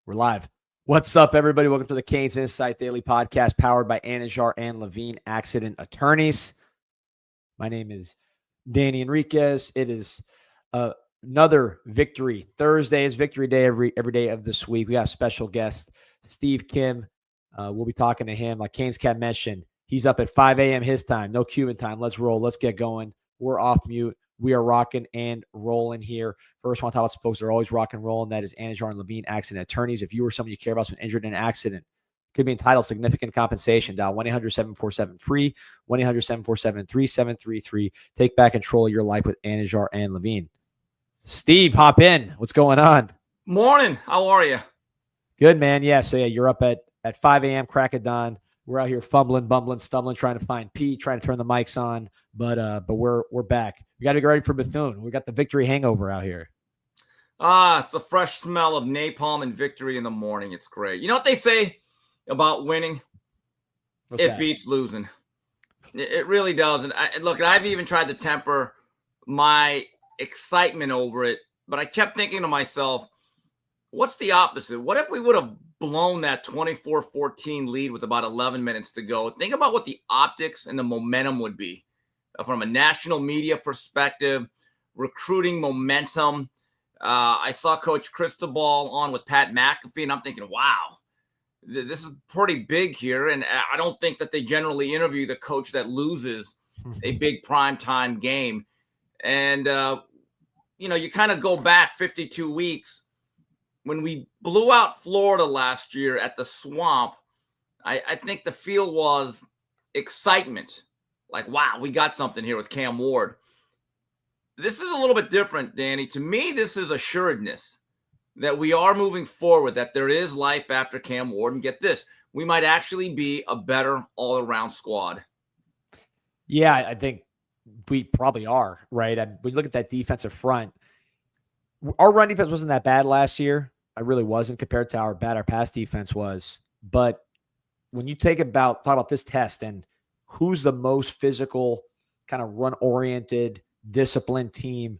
We're live. What's up, everybody? Welcome to the CanesInSight Daily podcast powered by Andrade and Levine Accident Attorneys. My name is Danny Enriquez. It is another victory. Thursday is victory day every day of this week. We got a special guest, Steve Kim. We'll be talking to him. Like Canes Cat mentioned, he's up at 5 a.m. his time. No Cuban time. Let's roll. Let's get going. We're off mute. We are rocking and rolling here. First, I want to talk about some folks that are always rock and rolling. That is Andrade and Levine Accident Attorneys. If you or someone you care about has been injured in an accident, could be entitled to significant compensation. Dial 1-800-747-FREE, 1-800-747-3733. Take back control of your life with Andrade and Levine. Steve, hop in. What's going on? Morning. How are you? Good, man. Yeah, so you're up at 5 a.m., crack of dawn. We're out here fumbling, bumbling, stumbling, trying to find Pete, trying to turn the mics on, but we're back. We got to get ready for Bethune. We got the victory hangover out here. It's the fresh smell of napalm and victory in the morning. It's great. You know what they say about winning? What's it that? Beats losing. It really does. And look, I've even tried to temper my excitement over it, but I kept thinking to myself, what's the opposite? What if we would have blown that 24-14 lead with about 11 minutes to go? Think about what the optics and the momentum would be from a national media perspective, recruiting momentum. I saw Coach Cristobal on with Pat McAfee, and I'm thinking, wow, this is pretty big here. And I don't think that they generally interview the coach that loses a big primetime game. And, you kind of go back 52 weeks. When we blew out Florida last year at the Swamp, I think the feel was excitement. Like, wow, we got something here with Cam Ward. This is a little bit different, Danny. To me, this is assuredness that we are moving forward, that there is life after Cam Ward. And get this, we might actually be a better all-around squad. Yeah, I think we probably are, right? We look at that defensive front. Our run defense wasn't that bad last year. I really wasn't compared to how bad our pass defense was. But when you talk about this test and who's the most physical, kind of run-oriented, disciplined team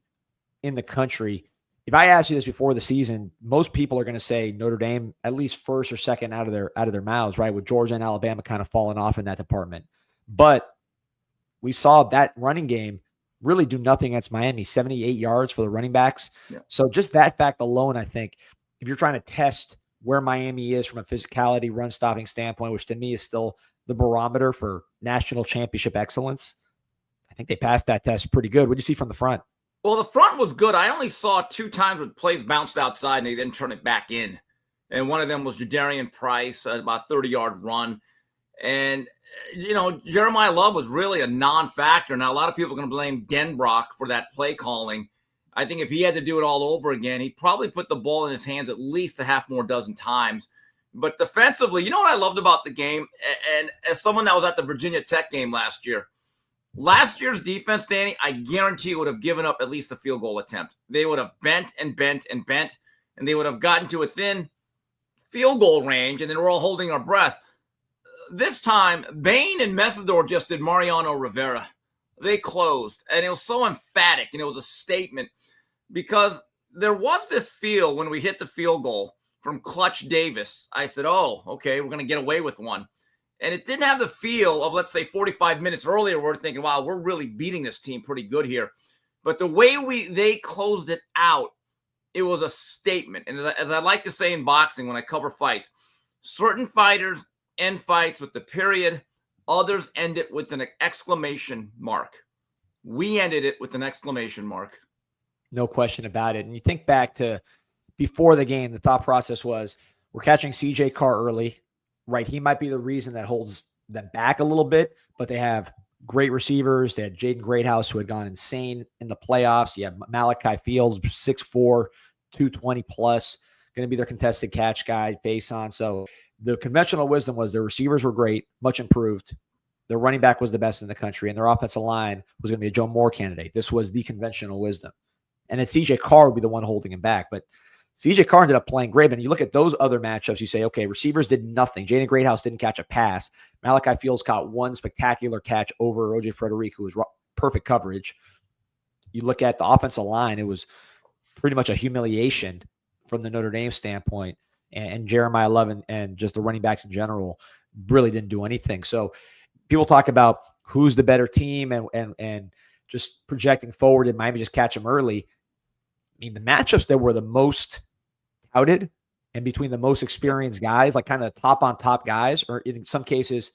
in the country, if I asked you this before the season, most people are going to say Notre Dame at least first or second out of their mouths, right? With Georgia and Alabama kind of falling off in that department. But we saw that running game really do nothing against Miami, 78 yards for the running backs. Yeah. So just that fact alone, I think, if you're trying to test where Miami is from a physicality, run-stopping standpoint, which to me is still the barometer for national championship excellence, I think they passed that test pretty good. What do you see from the front? Well, the front was good. I only saw 2 times where plays bounced outside and they didn't turn it back in. And one of them was Jadarian Price, about a 30-yard run. And, Jeremiah Love was really a non-factor. Now, a lot of people are going to blame Denbrock for that play calling. I think if he had to do it all over again, he'd probably put the ball in his hands at least a half more dozen times. But defensively, you know what I loved about the game? And as someone that was at the Virginia Tech game last year's defense, Danny, I guarantee would have given up at least a field goal attempt. They would have bent and bent and bent, and they would have gotten to within field goal range, and then we're all holding our breath. This time, Bain and Messidor just did Mariano Rivera. They closed, and it was so emphatic, and it was a statement because there was this feel when we hit the field goal from Clutch Davis. I said, oh, okay, we're going to get away with one. And it didn't have the feel of, let's say, 45 minutes earlier, we're thinking, wow, we're really beating this team pretty good here. But the way they closed it out, it was a statement. And as I like to say in boxing when I cover fights, certain fighters end fights with the period. Others end it with an exclamation mark. We ended it with an exclamation mark. No question about it. And you think back to before the game, the thought process was we're catching CJ Carr early, right? He might be the reason that holds them back a little bit, but they have great receivers. They had Jaden Greathouse, who had gone insane in the playoffs. You have Malachi Fields, 6'4", 220 plus, going to be their contested catch guy, face on. So the conventional wisdom was their receivers were great, much improved. Their running back was the best in the country, and their offensive line was going to be a Joe Moore candidate. This was the conventional wisdom. And then CJ Carr would be the one holding him back. But CJ Carr ended up playing great. And you look at those other matchups, you say, okay, receivers did nothing. Jaden Greathouse didn't catch a pass. Malachi Fields caught one spectacular catch over OJ Frederick, who was perfect coverage. You look at the offensive line, it was pretty much a humiliation from the Notre Dame standpoint. and Jeremiah Love and just the running backs in general really didn't do anything. So people talk about who's the better team and just projecting forward, and Miami just catch them early. I mean, the matchups that were the most touted and between the most experienced guys, like kind of top on top guys, or in some cases,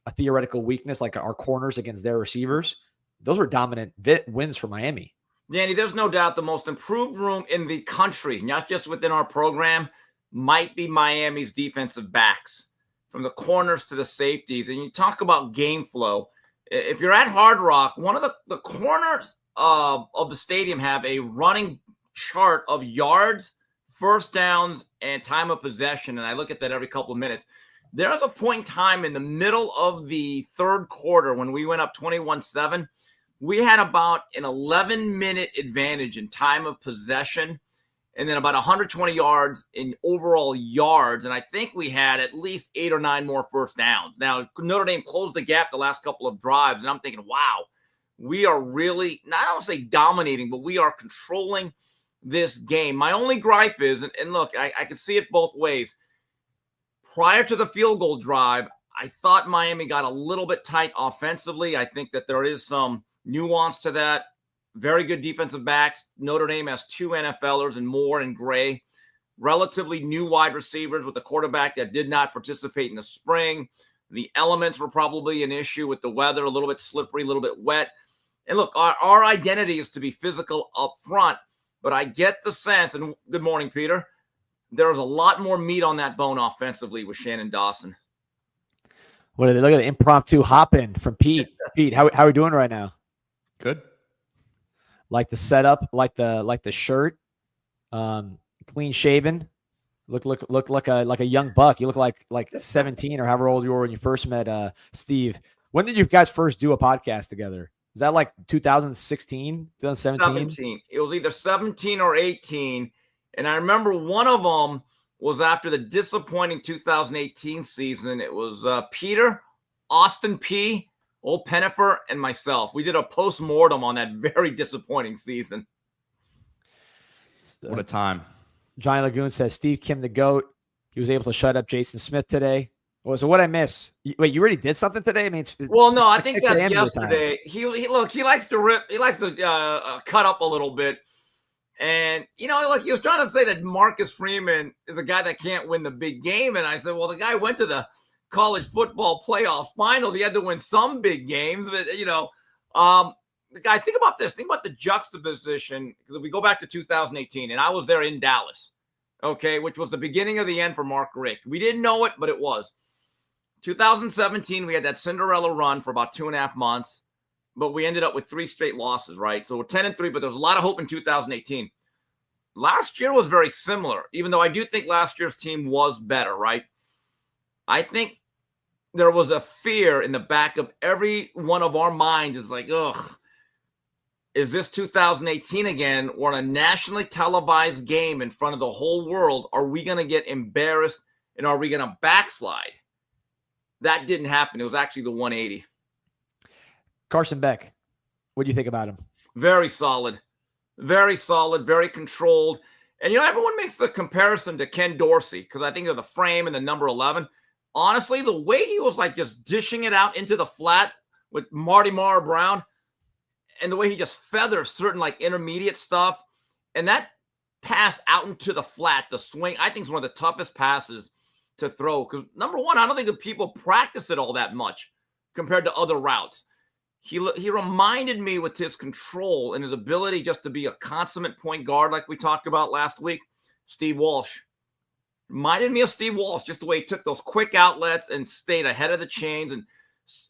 a theoretical weakness like our corners against their receivers, those were dominant wins for Miami. Danny, there's no doubt the most improved room in the country, not just within our program, might be Miami's defensive backs, from the corners to the safeties. And you talk about game flow. If you're at Hard Rock, one of the corners of the stadium have a running chart of yards, first downs, and time of possession. And I look at that every couple of minutes. There was a point in time in the middle of the third quarter when we went up 21-7. We had about an 11-minute advantage in time of possession and then about 120 yards in overall yards. And I think we had at least 8 or 9 more first downs. Now, Notre Dame closed the gap the last couple of drives, and I'm thinking, wow, we are really, not I don't say dominating, but we are controlling this game. My only gripe is, and look, I can see it both ways. Prior to the field goal drive, I thought Miami got a little bit tight offensively. I think that there is some nuance to that. Very good defensive backs. Notre Dame has 2 NFLers and Moore and Gray. Relatively new wide receivers with a quarterback that did not participate in the spring. The elements were probably an issue with the weather, a little bit slippery, a little bit wet. And look, our identity is to be physical up front, but I get the sense, and good morning, Peter, there's a lot more meat on that bone offensively with Shannon Dawson. What are they? Look at the impromptu hop-in from Pete. Pete, how are we doing right now? Good. Like the setup, like the shirt, clean shaven. Look like a young buck. You look like 17 or however old you were when you first met Steve. When did you guys first do a podcast together? Was that like 2016, 2017? 17. It was either 17 or 18. And I remember one of them was after the disappointing 2018 season. It was Peter, Austin P., Old Pennifer, and myself. We did a post-mortem on that very disappointing season. What a time. Johnny Lagoon says, Steve Kim the GOAT. He was able to shut up Jason Smith today. Well, so what I miss? Wait, you already did something today? I mean, I think that's yesterday. He likes to rip. He likes to cut up a little bit. And, he was trying to say that Marcus Freeman is a guy that can't win the big game. And I said, well, the guy went to the college football playoff finals. He had to win some big games. But, guys, think about this. Think about the juxtaposition. Because if we go back to 2018, and I was there in Dallas, okay, which was the beginning of the end for Mark Richt. We didn't know it, but it was. 2017, we had that Cinderella run for about 2.5 months. But we ended up with 3 straight losses, right? So we're 10-3, but there's a lot of hope in 2018. Last year was very similar, even though I do think last year's team was better, right? I think there was a fear in the back of every one of our minds is like, ugh, is this 2018 again? We're in a nationally televised game in front of the whole world. Are we going to get embarrassed and are we going to backslide? That didn't happen. It was actually the 180. Carson Beck, what do you think about him? Very solid, very controlled. And, everyone makes the comparison to Ken Dorsey because I think of the frame and the number 11. Honestly, the way he was like just dishing it out into the flat with Marty Mara Brown and the way he just feathers certain like intermediate stuff and that pass out into the flat, the swing, I think is one of the toughest passes to throw because number one, I don't think that people practice it all that much compared to other routes. He reminded me with his control and his ability just to be a consummate point guard like we talked about last week. Steve Walsh. Reminded me of Steve Walsh, just the way he took those quick outlets and stayed ahead of the chains. And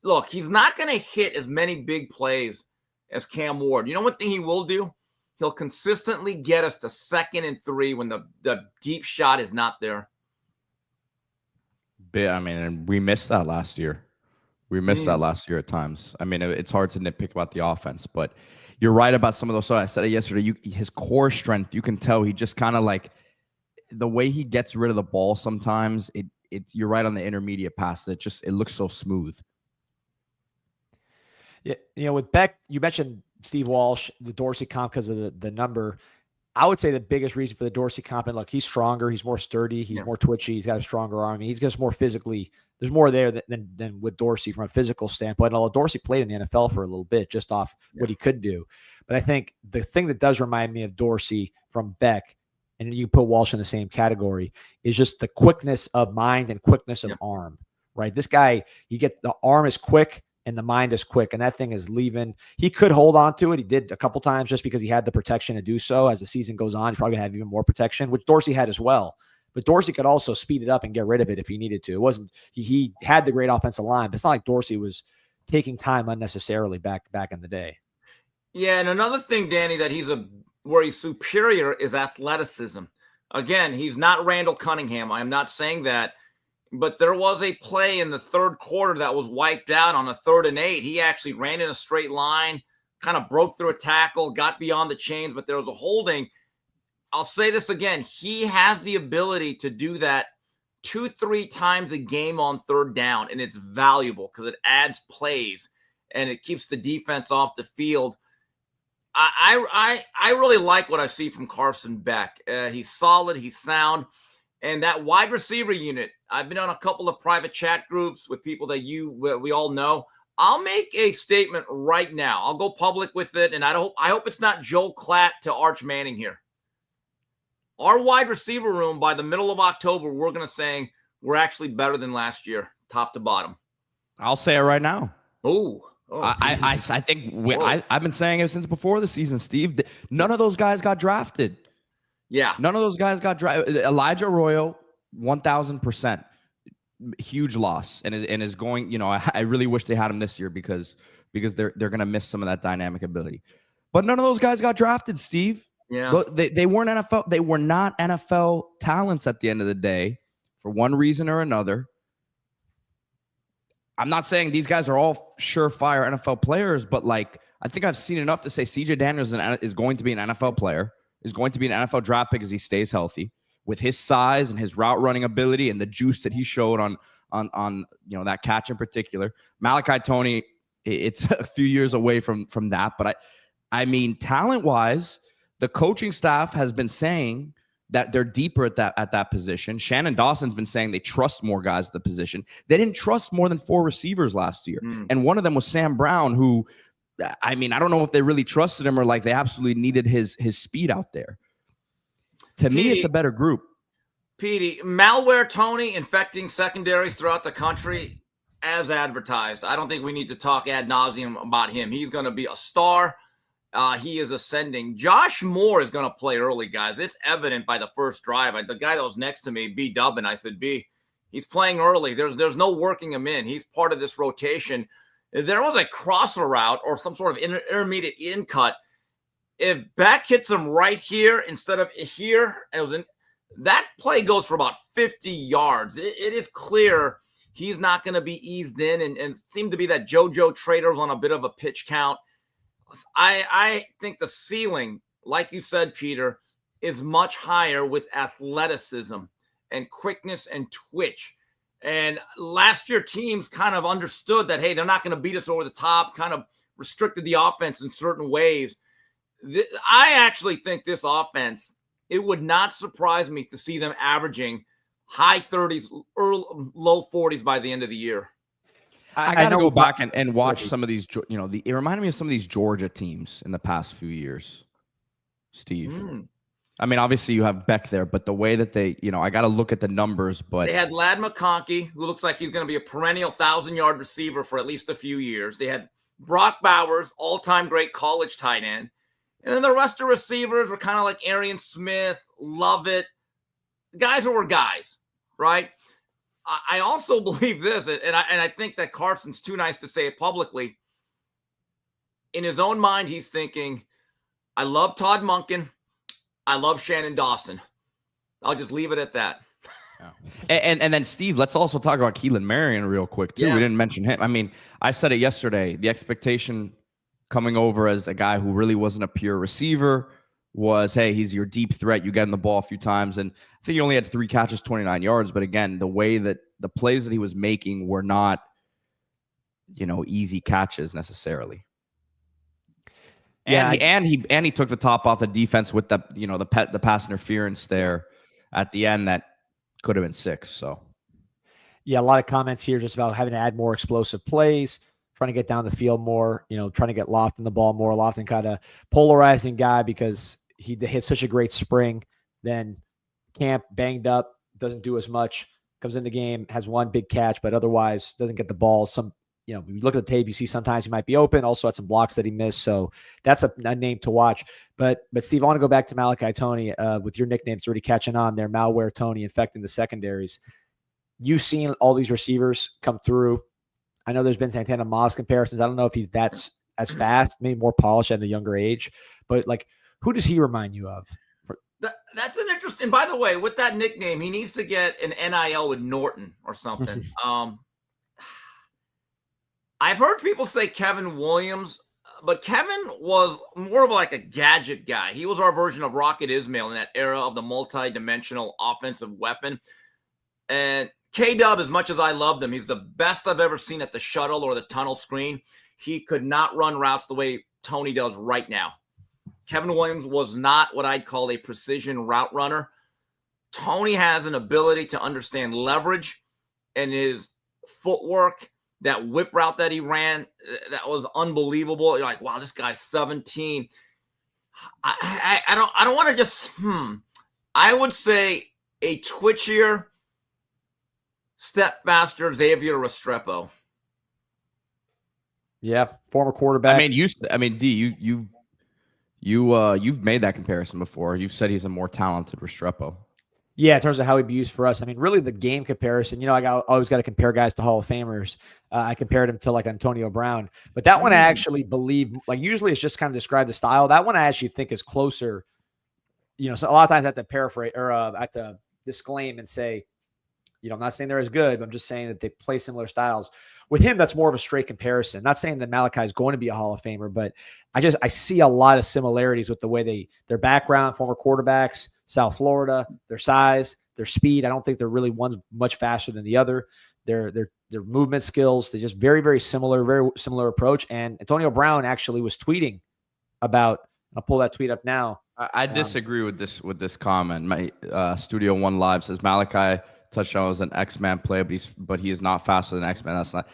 look, he's not going to hit as many big plays as Cam Ward. You know what thing he will do? He'll consistently get us to 2nd and 3 when the deep shot is not there. I mean, and we missed that last year. We missed that last year at times. I mean, it's hard to nitpick about the offense, but you're right about some of those. So I said it yesterday. His core strength, you can tell he just kind of like the way he gets rid of the ball. Sometimes you're right on the intermediate pass. It looks so smooth. Yeah, with Beck, you mentioned Steve Walsh, the Dorsey comp because of the number. I would say the biggest reason for the Dorsey comp, and look, he's stronger, he's more sturdy, he's more twitchy, he's got a stronger arm. I mean, he's just more physically. There's more there than with Dorsey from a physical standpoint. Although Dorsey played in the NFL for a little bit, just off what he could do. But I think the thing that does remind me of Dorsey from Beck, and you put Walsh in the same category, is just the quickness of mind and quickness of arm. Right, this guy, the arm is quick. And the mind is quick, and that thing is leaving. He could hold on to it. He did a couple times just because he had the protection to do so. As the season goes on, he's probably going to have even more protection, which Dorsey had as well. But Dorsey could also speed it up and get rid of it if he needed to. It wasn't he had the great offensive line, but it's not like Dorsey was taking time unnecessarily back in the day. Yeah, and another thing, Danny, that where he's superior is athleticism. Again, he's not Randall Cunningham. I'm not saying that. But there was a play in the third quarter that was wiped out on a 3rd and 8. He actually ran in a straight line, kind of broke through a tackle, got beyond the chains, but there was a holding. I'll say this again. He has the ability to do that 2-3 times a game on 3rd down, and it's valuable because it adds plays and it keeps the defense off the field. I really like what I see from Carson Beck. He's solid. He's sound. And that wide receiver unit, I've been on a couple of private chat groups with people that we all know. I'll make a statement right now. I'll go public with it, and I hope it's not Joe Klatt to Arch Manning here. Our wide receiver room, by the middle of October, we're going to say we're actually better than last year, top to bottom. I'll say it right now. I think I've been saying it since before the season, Steve. None of those guys got drafted. Yeah. None of those guys got drafted. Elijah Arroyo, 1,000%. Huge loss. And is going, I really wish they had him this year because they're going to miss some of that dynamic ability. But none of those guys got drafted, Steve. Yeah. They weren't NFL. They were not NFL talents at the end of the day for one reason or another. I'm not saying these guys are all surefire NFL players, but I think I've seen enough to say CJ Daniels is going to be an NFL player. Is going to be an NFL draft pick as he stays healthy with his size and his route running ability and the juice that he showed on that catch in particular. Malachi Toney, it's a few years away from that, but I mean talent wise, the coaching staff has been saying that they're deeper at that position. Shannon Dawson's been saying they trust more guys at the position. They didn't trust more than 4 receivers last year, and one of them was Sam Brown, who. I mean, I don't know if they really trusted him or they absolutely needed his speed out there. To me, it's a better group. Petey, malware Tony infecting secondaries throughout the country as advertised. I don't think we need to talk ad nauseum about him. He's going to be a star. He is ascending. Josh Moore is going to play early, guys. It's evident by the first drive. The guy that was next to me, B Dubbin, I said, B, he's playing early. There's no working him in. He's part of this rotation. There was a crosser route or some sort of intermediate in cut. If Beck hits him right here instead of here, and that play goes for about 50 yards. It is clear he's not going to be eased in, and it seemed to be that JoJo Trader was on a bit of a pitch count. I think the ceiling, like you said, Peter, is much higher with athleticism and quickness and twitch. And last year, teams kind of understood that, hey, they're not going to beat us over the top, kind of restricted the offense in certain ways. I actually think this offense, it would not surprise me to see them averaging high 30s, low 40s by the end of the year. I got to go back and watch some of these, it reminded me of some of these Georgia teams in the past few years, Steve. I mean, obviously you have Beck there, but the way that they, I got to look at the numbers, but they had Ladd McConkey, who looks like he's going to be a perennial 1,000-yard receiver for at least a few years. They had Brock Bowers, all-time great college tight end. And then the rest of receivers were kind of like Arian Smith, Lovett, guys who were guys, right? I also believe this, and I think that Carson's too nice to say it publicly. In his own mind, he's thinking, I love Todd Monken. I love Shannon Dawson. I'll just leave it at that. And then, Steve, let's also talk about Keelan Marion real quick, too. Yeah. We didn't mention him. I mean, I said it yesterday. The expectation coming over as a guy who really wasn't a pure receiver was, hey, he's your deep threat. You get him the ball a few times. And I think he only had 3 catches, 29 yards. But again, the way that the plays that he was making were not, easy catches necessarily. And he took the top off the defense with the pass interference there at the end that could have been 6. So yeah, a lot of comments here just about having to add more explosive plays, trying to get down the field more, trying to get Lofton the ball more. Lofton kind of polarizing guy because he hit such a great spring. Then camp banged up, doesn't do as much, comes in the game, has one big catch, but otherwise doesn't get the ball. When you look at the tape, you see sometimes he might be open, also had some blocks that he missed. So that's a name to watch. But Steve, I want to go back to Malachi Tony with your nickname. It's already catching on there. Malware Tony infecting the secondaries. You've seen all these receivers come through. I know there's been Santana Moss comparisons. I don't know if that's as fast, maybe more polished at a younger age, but who does he remind you of? That's an interesting. By the way, with that nickname, he needs to get an NIL with Norton or something. I've heard people say Kevin Williams, but Kevin was more of a gadget guy. He was our version of Rocket Ismail in that era of the multi-dimensional offensive weapon. And K-Dub, as much as I loved him, he's the best I've ever seen at the shuttle or the tunnel screen. He could not run routes the way Tony does right now. Kevin Williams was not what I'd call a precision route runner. Tony has an ability to understand leverage and his footwork. That whip route that he ran, that was unbelievable. You're like, wow, this guy's 17. I don't want to just, I would say a twitchier, step faster Xavier Restrepo. Yeah, former quarterback. You've made that comparison before. You've said he's a more talented Restrepo. Yeah, in terms of how he'd be used for us. Really the game comparison, I always got to compare guys to Hall of Famers. I compared him to Antonio Brown, but that one I actually believe, usually it's just kind of describe the style. That one I actually think is closer. So a lot of times I have to paraphrase or I have to disclaim and say, I'm not saying they're as good, but I'm just saying that they play similar styles. With him, that's more of a straight comparison. Not saying that Malachi is going to be a Hall of Famer, but I see a lot of similarities with the way their background, former quarterbacks, South Florida, their size, their speed. I don't think they're really one's much faster than the other. Their movement skills, they're just very, very similar approach. And Antonio Brown actually was tweeting about, I'll pull that tweet up now. I disagree with this comment. My Studio One Live says Malachi touchdown was an X-Man play, but he is not faster than X-Man. That's not.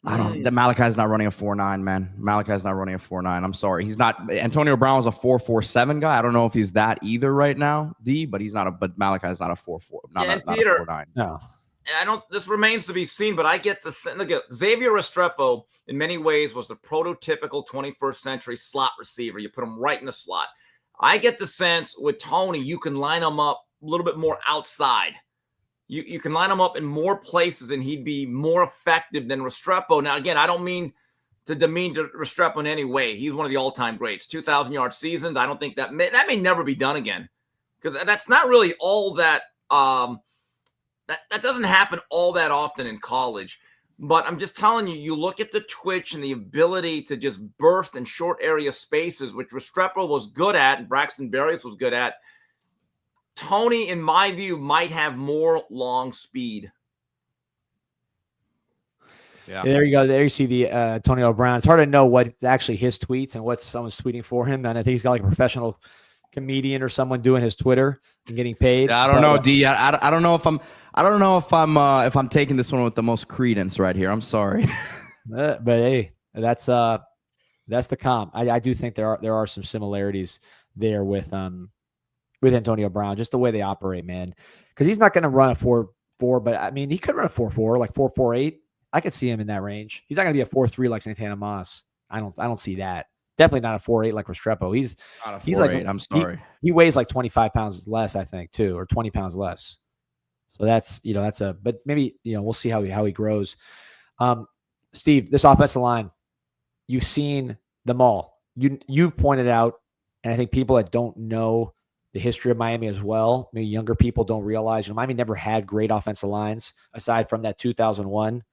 Malachi's not running a 4.9, man. Malachi's not running a 4.9. I'm sorry. He's not. Antonio Brown was a 4.47 guy. I don't know if he's that either right now, but he's not but Malachi's not a 4.4. Not a 4.9. No. This remains to be seen, but I get look at Xavier Restrepo in many ways was the prototypical 21st century slot receiver. You put him right in the slot. I get the sense with Tony, you can line him up a little bit more outside. You can line him up in more places and he'd be more effective than Restrepo. Now, again, I don't mean to demean Restrepo in any way. He's one of the all-time greats. 2,000-yard seasons. I don't think that may never be done again because that's not really all that that doesn't happen all that often in college. But I'm just telling you, you look at the twitch and the ability to just burst in short area spaces, which Restrepo was good at and Braxton Berrios was good at. Tony, in my view, might have more long speed. Yeah, there you go. There you see the Antonio Brown. It's hard to know what's actually his tweets and what someone's tweeting for him. And I think he's got a professional comedian or someone doing his Twitter and getting paid. Yeah, I don't know, D. I don't know if I'm taking this one with the most credence right here. I'm sorry, but hey, that's the comp. I do think there are some similarities there with Antonio Brown, just the way they operate, man. Because he's not going to run a 4.4, but he could run a 4.4, like 4.48. I could see him in that range. He's not going to be a 4.3 like Santana Moss. I don't see that. Definitely not a 4.8 like Restrepo. He's not a 4.8. I'm sorry. He weighs like 25 pounds less, I think, too, or 20 pounds less. So that's but maybe we'll see how he grows. Steve, this offensive line, you've seen them all. You've pointed out, and I think people that don't know the history of Miami as well, maybe younger people don't realize, Miami never had great offensive lines aside from that 2001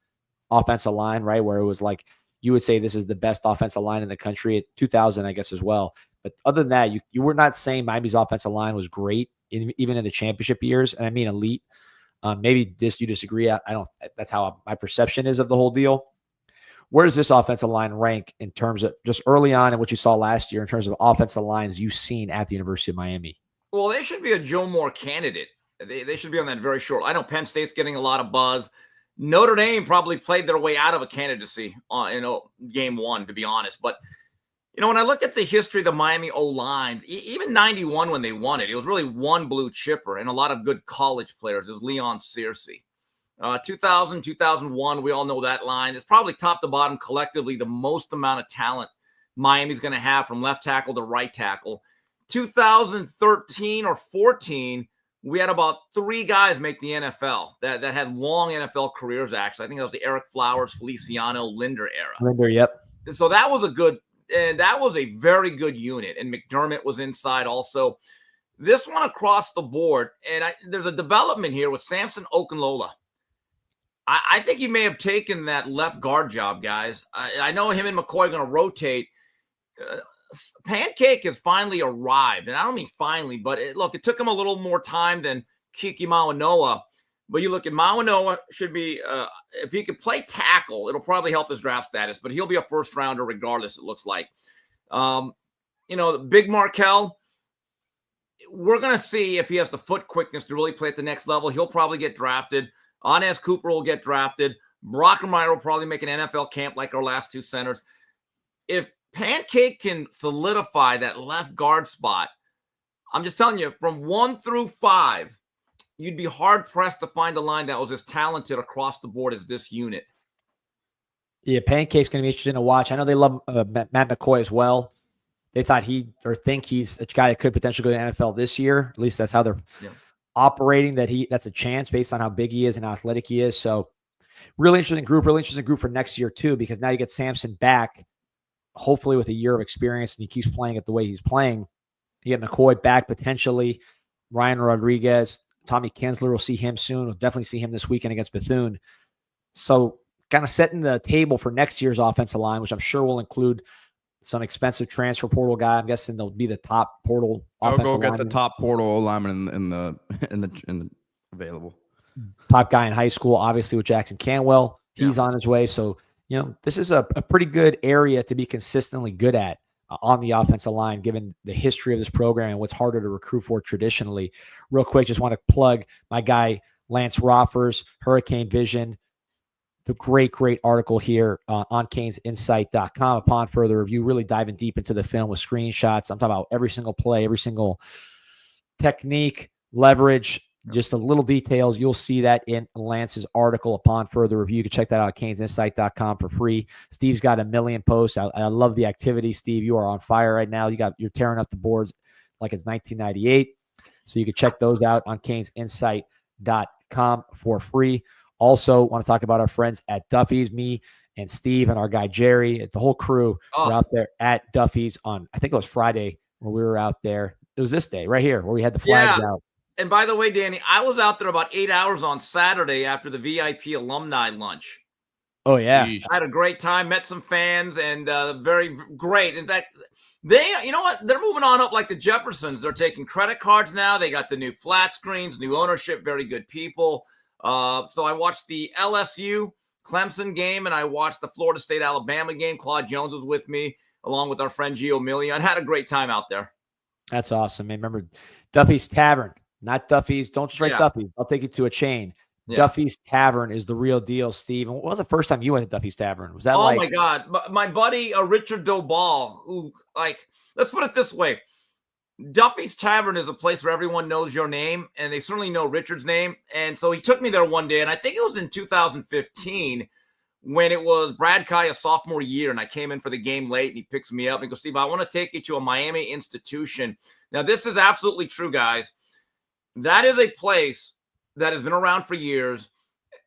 offensive line, right? Where it was like, you would say this is the best offensive line in the country at 2000, I guess, as well. But other than that, you were not saying Miami's offensive line was great, even in the championship years. And I mean, elite. Maybe you disagree. I don't, that's how my perception is of the whole deal. Where does this offensive line rank in terms of just early on and what you saw last year in terms of offensive lines you've seen at the University of Miami? Well, they should be a Joe Moore candidate. They should be on that very short. I know Penn State's getting a lot of buzz. Notre Dame probably played their way out of a candidacy in game one, to be honest. But, when I look at the history of the Miami O-lines, even 91 when they won it, it was really one blue chipper and a lot of good college players. It was Leon Searcy. 2000, 2001, we all know that line. It's probably top to bottom collectively the most amount of talent Miami's going to have from left tackle to right tackle. 2013 or 14, we had about 3 guys make the NFL that had long NFL careers, actually. I think that was the Eric Flowers, Feliciano, Linder era. Linder, yep. So that was a very good unit. And McDermott was inside also. This one across the board, and there's a development here with Samson Okunlola. I think he may have taken that left guard job, guys. I know him and McCoy are going to rotate. Pancake has finally arrived, and I don't mean finally, but it took him a little more time than Kiki Mawanoa. But you look at Mawanoa, should be if he could play tackle, it'll probably help his draft status. But he'll be a first rounder regardless. It looks like, the Big Markel. We're gonna see if he has the foot quickness to really play at the next level. He'll probably get drafted. Anez Cooper will get drafted. Brockermeyer will probably make an NFL camp like our last 2 centers. If Pancake can solidify that left guard spot, I'm just telling you, from 1 through 5, you'd be hard-pressed to find a line that was as talented across the board as this unit. Yeah, Pancake's going to be interesting to watch. I know they love Matt McCoy as well. They thought think he's a guy that could potentially go to the NFL this year. At least that's how they're operating, that's a chance based on how big he is and how athletic he is. So really interesting group for next year too, because now you get Samson back, hopefully with a year of experience, and he keeps playing it the way he's playing. You get McCoy back potentially, Ryan Rodriguez, Tommy Kinsler, will see him soon. We'll definitely see him this weekend against Bethune. So kind of setting the table for next year's offensive line, which I'm sure will include some expensive transfer portal guy. I'm guessing they'll be the top portal. I'll go get the top portal lineman in the available. Top guy in high school, obviously with Jackson Canwell. He's on his way. So, this is a pretty good area to be consistently good at on the offensive line, given the history of this program and what's harder to recruit for traditionally. Real quick, just want to plug my guy, Lance Roffers, Hurricane Vision. The great article here on CanesInsight.com. Upon further review, really diving deep into the film with screenshots. I'm talking about every single play, every single technique, leverage, just the little details. You'll see that in Lance's article upon further review. You can check that out at CanesInsight.com for free. Steve's got 1 million posts. I love the activity, Steve. You are on fire right now. You're tearing up the boards like it's 1998. So you can check those out on CanesInsight.com for free. Also, want to talk about our friends at Duffy's, me and Steve and our guy Jerry. It's the whole crew. We're out there at Duffy's on, I think it was Friday where we were out there. It was this day right here where we had the flags out. And by the way, Danny, I was out there about 8 hours on Saturday after the VIP alumni lunch. Oh, yeah. I had a great time, met some fans, and very great. In fact, you know what? They're moving on up like the Jeffersons. They're taking credit cards now. They got the new flat screens, new ownership, very good people. So I watched the LSU Clemson game, and I watched the Florida State Alabama game. Claude Jones was with me, along with our friend Gio Million. Had a great time out there. That's awesome, man. Remember, Duffy's Tavern, not Duffy's. Don't just write Duffy's. I'll take you to a chain. Yeah. Duffy's Tavern is the real deal, Steve. And what was the first time you went to Duffy's Tavern? Was that my God. My buddy, Richard Dobal, who, let's put it this way. Duffy's Tavern is a place where everyone knows your name, and they certainly know Richard's name. And so he took me there one day, and I think it was in 2015 when it was Brad Kaya's sophomore year, and I came in for the game late, and he picks me up and he goes, Steve, I want to take you to a Miami institution. Now, this is absolutely true, guys. That is a place that has been around for years,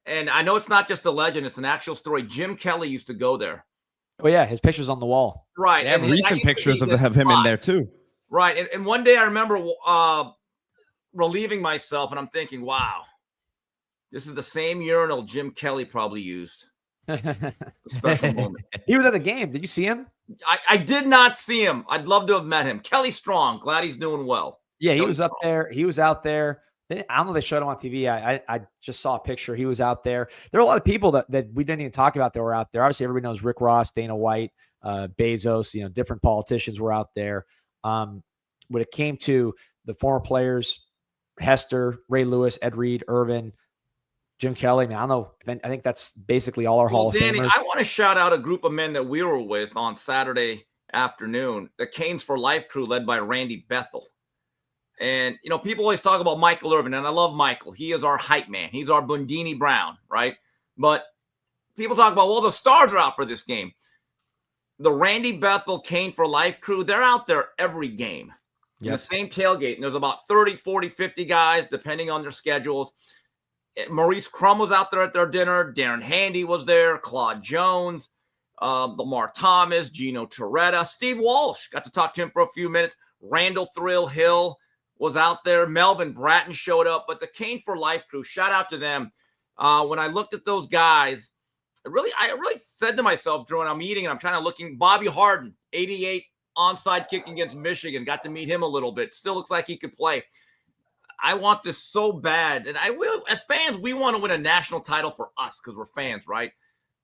and I know it's not just a legend. It's an actual story. Jim Kelly used to go there. Oh, yeah. His picture's on the wall. Right. They have recent pictures of him in there, too. Right. And one day I remember relieving myself, and I'm thinking, wow, this is the same urinal Jim Kelly probably used. A special moment. He was at the game. Did you see him? I did not see him. I'd love to have met him. Kelly Strong. Glad he's doing well. Yeah, he was up there. He was out there. I don't know if they showed him on TV. I just saw a picture. He was out there. There are a lot of people that we didn't even talk about that were out there. Obviously, everybody knows Rick Ross, Dana White, Bezos, different politicians were out there. When it came to the former players, Hester, Ray Lewis, Ed Reed, Irvin, Jim Kelly, man, I don't know. I think that's basically all our Hall of Danny, Famers. I want to shout out a group of men that we were with on Saturday afternoon, the Canes for Life crew led by Randy Bethel. And, people always talk about Michael Irvin, and I love Michael. He is our hype man. He's our Bundini Brown, right? But people talk about, well, the stars are out for this game. The Randy Bethel Cane for Life crew, they're out there every game. In the same tailgate. And there's about 30, 40, 50 guys, depending on their schedules. Maurice Crum was out there at their dinner. Darren Handy was there. Claude Jones, Lamar Thomas, Gino Toretta. Steve Walsh, got to talk to him for a few minutes. Randall Thrill Hill was out there. Melvin Bratton showed up. But the Cane for Life crew, shout out to them. When I looked at those guys, I really said to myself during our meeting, and I'm trying to looking, Bobby Harden, 88 onside kick against Michigan. Got to meet him a little bit. Still looks like he could play. I want this so bad. And I will, as fans, we want to win a national title for us because we're fans, right?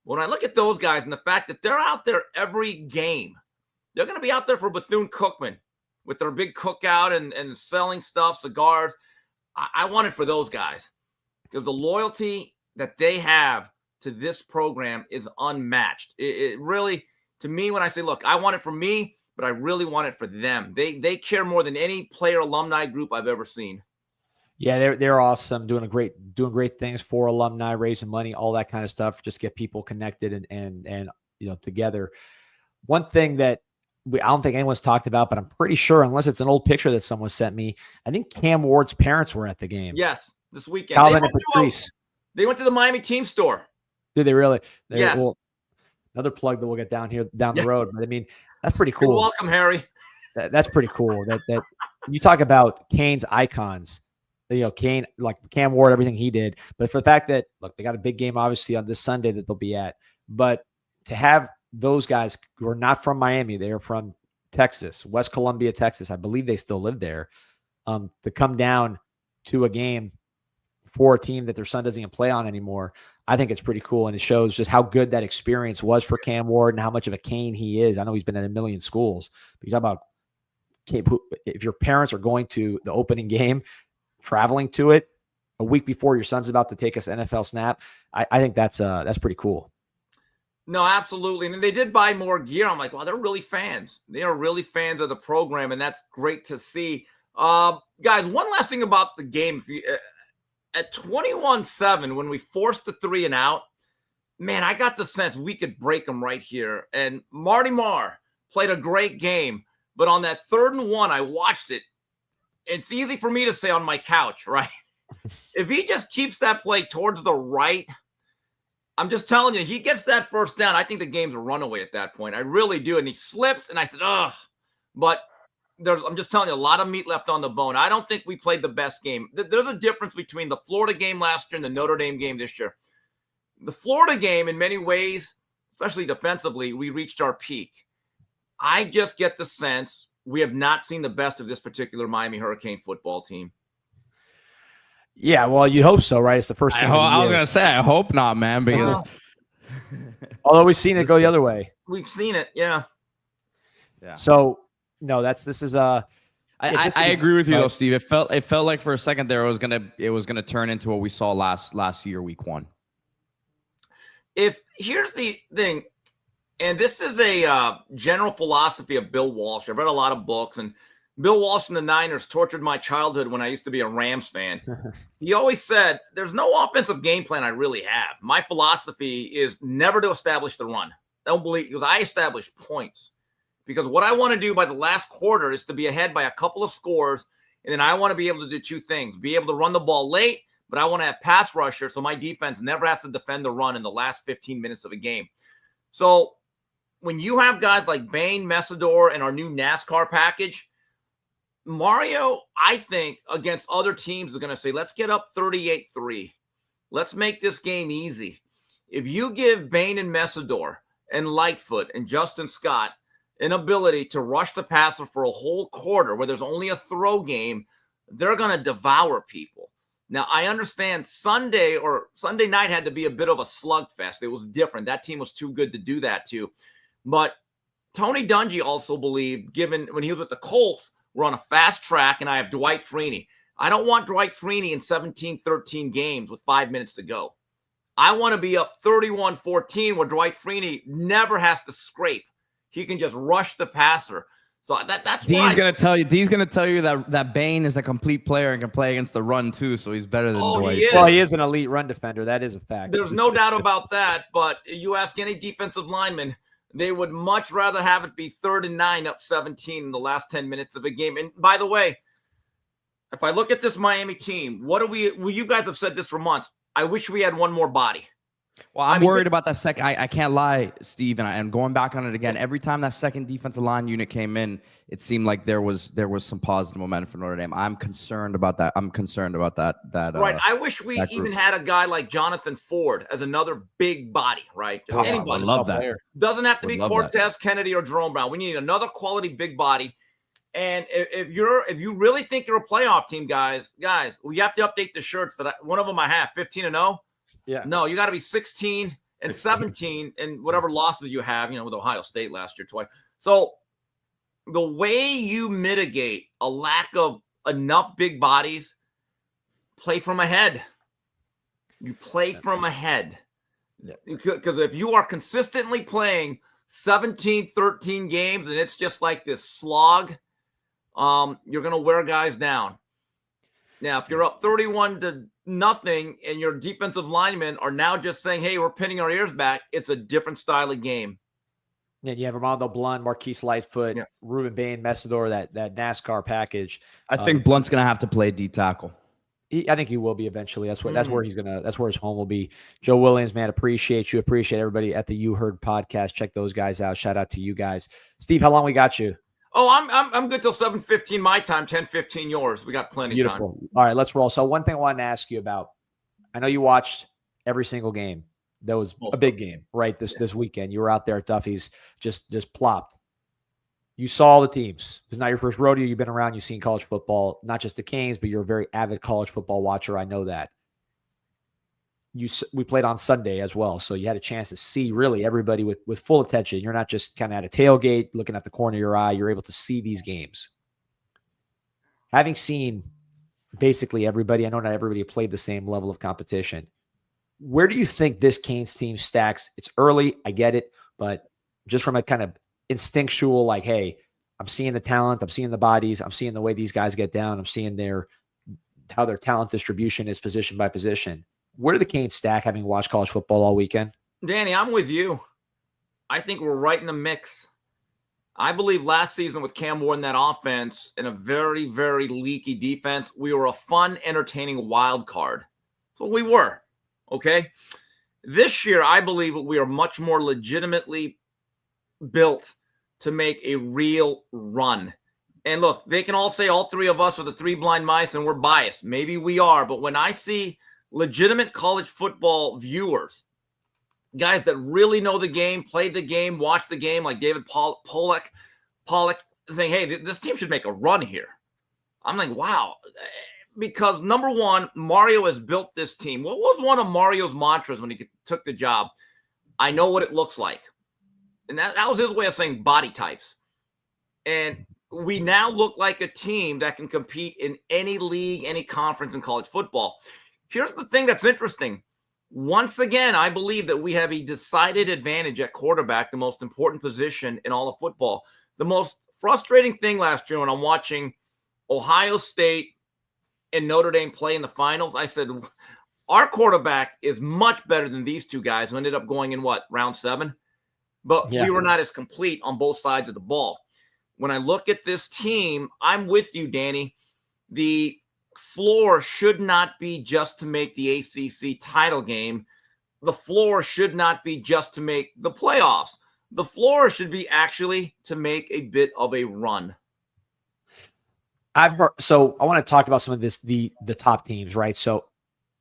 When I look at those guys and the fact that they're out there every game, they're going to be out there for Bethune-Cookman with their big cookout and selling stuff, cigars. I want it for those guys because the loyalty that they have to this program is unmatched. It really, to me, when I say, look, I want it for me, but I really want it for them. They care more than any player alumni group I've ever seen. Yeah, they're awesome, doing great things for alumni, raising money, all that kind of stuff, just get people connected and together. One thing that I don't think anyone's talked about, but I'm pretty sure, unless it's an old picture that someone sent me, I think Cam Ward's parents were at the game. Yes, this weekend. Calvin and Patrice. They went to the Miami team store. Did they really? Yes. Well, another plug that we'll get down the road. But I mean, that's pretty cool. You're welcome, Harry. That's pretty cool. That you talk about Cane's icons. Cane, like Cam Ward, everything he did. But for the fact that, look, they got a big game, obviously, on this Sunday that they'll be at. But to have those guys who are not from Miami, they are from Texas, West Columbia, Texas. I believe they still live there. To come down to a game for a team that their son doesn't even play on anymore, I think it's pretty cool. And it shows just how good that experience was for Cam Ward and how much of a Cane he is. I know he's been at a million schools. But you talk about if your parents are going to the opening game, traveling to it a week before your son's about to take us NFL snap, I think that's pretty cool. No, absolutely. And they did buy more gear. I'm like, wow, they're really fans. They are really fans of the program, and that's great to see. Guys, one last thing about the game. At 21-7, when we forced the 3 and out, man, I got the sense we could break them right here. And Marty Marr played a great game. But on that 3rd and 1, I watched it. It's easy for me to say on my couch, right? If he just keeps that play towards the right, I'm just telling you, he gets that first down. I think the game's a runaway at that point. I really do. And he slips, and I said, ugh. But I'm just telling you, a lot of meat left on the bone. I don't think we played the best game. There's a difference between the Florida game last year and the Notre Dame game this year. The Florida game, in many ways, especially defensively, we reached our peak. I just get the sense we have not seen the best of this particular Miami Hurricane football team. Yeah, well, you hope so, right? It's the first game. I was going to say, I hope not, man, because although we've seen it go the other way. We've seen it, yeah. So, no, this is I agree with you though, Steve. It felt like for a second there it was gonna turn into what we saw last year, week 1. Here's the thing, and this is a general philosophy of Bill Walsh. I've read a lot of books, and Bill Walsh and the Niners tortured my childhood when I used to be a Rams fan. He always said, there's no offensive game plan I really have. My philosophy is never to establish the run. I don't believe, because I establish points. Because what I want to do by the last quarter is to be ahead by a couple of scores, and then I want to be able to do 2 things. Be able to run the ball late, but I want to have pass rusher so my defense never has to defend the run in the last 15 minutes of a game. So when you have guys like Bain, Messidor, and our new NASCAR package, Mario, I think, against other teams is going to say, let's get up 38-3. Let's make this game easy. If you give Bain and Messidor and Lightfoot and Justin Scott an ability to rush the passer for a whole quarter where there's only a throw game, they're going to devour people. Now, I understand Sunday night had to be a bit of a slugfest. It was different. That team was too good to do that to. But Tony Dungy also believed, given when he was with the Colts, we're on a fast track, and I have Dwight Freeney. I don't want Dwight Freeney in 17-13 games with 5 minutes to go. I want to be up 31-14 where Dwight Freeney never has to scrape. He can just rush the passer. So that's why Dee's gonna tell you that Bain is a complete player and can play against the run too, so he's better than Dwight. Well, he is an elite run defender. That is a fact. There's no doubt about that. But you ask any defensive lineman, they would much rather have it be 3rd and 9 up 17 in the last 10 minutes of a game. And by the way, if I look at this Miami team, you guys have said this for months. I wish we had one more body. Well, I'm worried about that second. I can't lie, Steve, and I'm going back on it again. Every time that second defensive line unit came in, it seemed like there was some positive momentum for Notre Dame. I'm concerned about that. Right. I wish we even had a guy like Jonathan Ford as another big body, right? Just anybody. I love that. Doesn't have to be Cortez, Kennedy, or Jerome Brown. We need another quality big body. And if you really think you're a playoff team, guys, we have to update the shirts. One of them I have 15-0. Yeah. No, you got to be 16 and 17 and whatever losses you have, with Ohio State last year twice. So the way you mitigate a lack of enough big bodies, play from ahead. You play from ahead. Because if you are consistently playing 17, 13 games and it's just like this slog, you're going to wear guys down. Now, if you're up 31-0 and your defensive linemen are now just saying, hey, we're pinning our ears back, it's a different style of game. And you have Armando Blunt, Marquise Lightfoot, Ruben Bain, Messidor, that NASCAR package. I think Blunt's going to have to play D tackle. I think he will be eventually. That's where his home will be. Joe Williams, man, appreciate you. Appreciate everybody at the You Heard podcast. Check those guys out. Shout out to you guys. Steve, how long we got you? Oh, I'm good till 7:15 my time, 10:15 yours. We got plenty of time. All right, let's roll. So one thing I wanted to ask you about, I know you watched every single game. That was a big game, right? This weekend. You were out there at Duffy's, just plopped. You saw all the teams. It's not your first rodeo. You've been around. You've seen college football, not just the Canes, but you're a very avid college football watcher. I know that. We played on Sunday as well, so you had a chance to see really everybody with full attention. You're not just kind of at a tailgate looking at the corner of your eye. You're able to see these games. Having seen basically everybody, I know not everybody played the same level of competition. Where do you think this Canes team stacks? It's early, I get it, but just from a kind of instinctual, like, hey, I'm seeing the talent, I'm seeing the bodies, I'm seeing the way these guys get down, I'm seeing how their talent distribution is position by position. Where do the Canes stack, having watched college football all weekend? Danny, I'm with you. I think we're right in the mix. I believe last season with Cam Ward in that offense and a very, very leaky defense, we were a fun, entertaining wild card. That's what we were, okay? This year, I believe we are much more legitimately built to make a real run. And look, they can all say all three of us are the three blind mice and we're biased. Maybe we are, but when I see legitimate college football viewers, guys that really know the game, played the game, watched the game, like David Pollock saying, hey, this team should make a run here. I'm like, wow. Because number one, Mario has built this team. What was one of Mario's mantras when he took the job? I know what it looks like. And that was his way of saying body types. And we now look like a team that can compete in any league, any conference in college football. Here's the thing that's interesting. Once again, I believe that we have a decided advantage at quarterback, the most important position in all of football. The most frustrating thing last year when I'm watching Ohio State and Notre Dame play in the finals, I said, our quarterback is much better than these two guys who ended up going in, round 7? But we were not as complete on both sides of the ball. When I look at this team, I'm with you, Danny. The floor should not be just to make the ACC title game. The floor should not be just to make the playoffs. The floor should be actually to make a bit of a run. So I want to talk about some of the top teams, right? So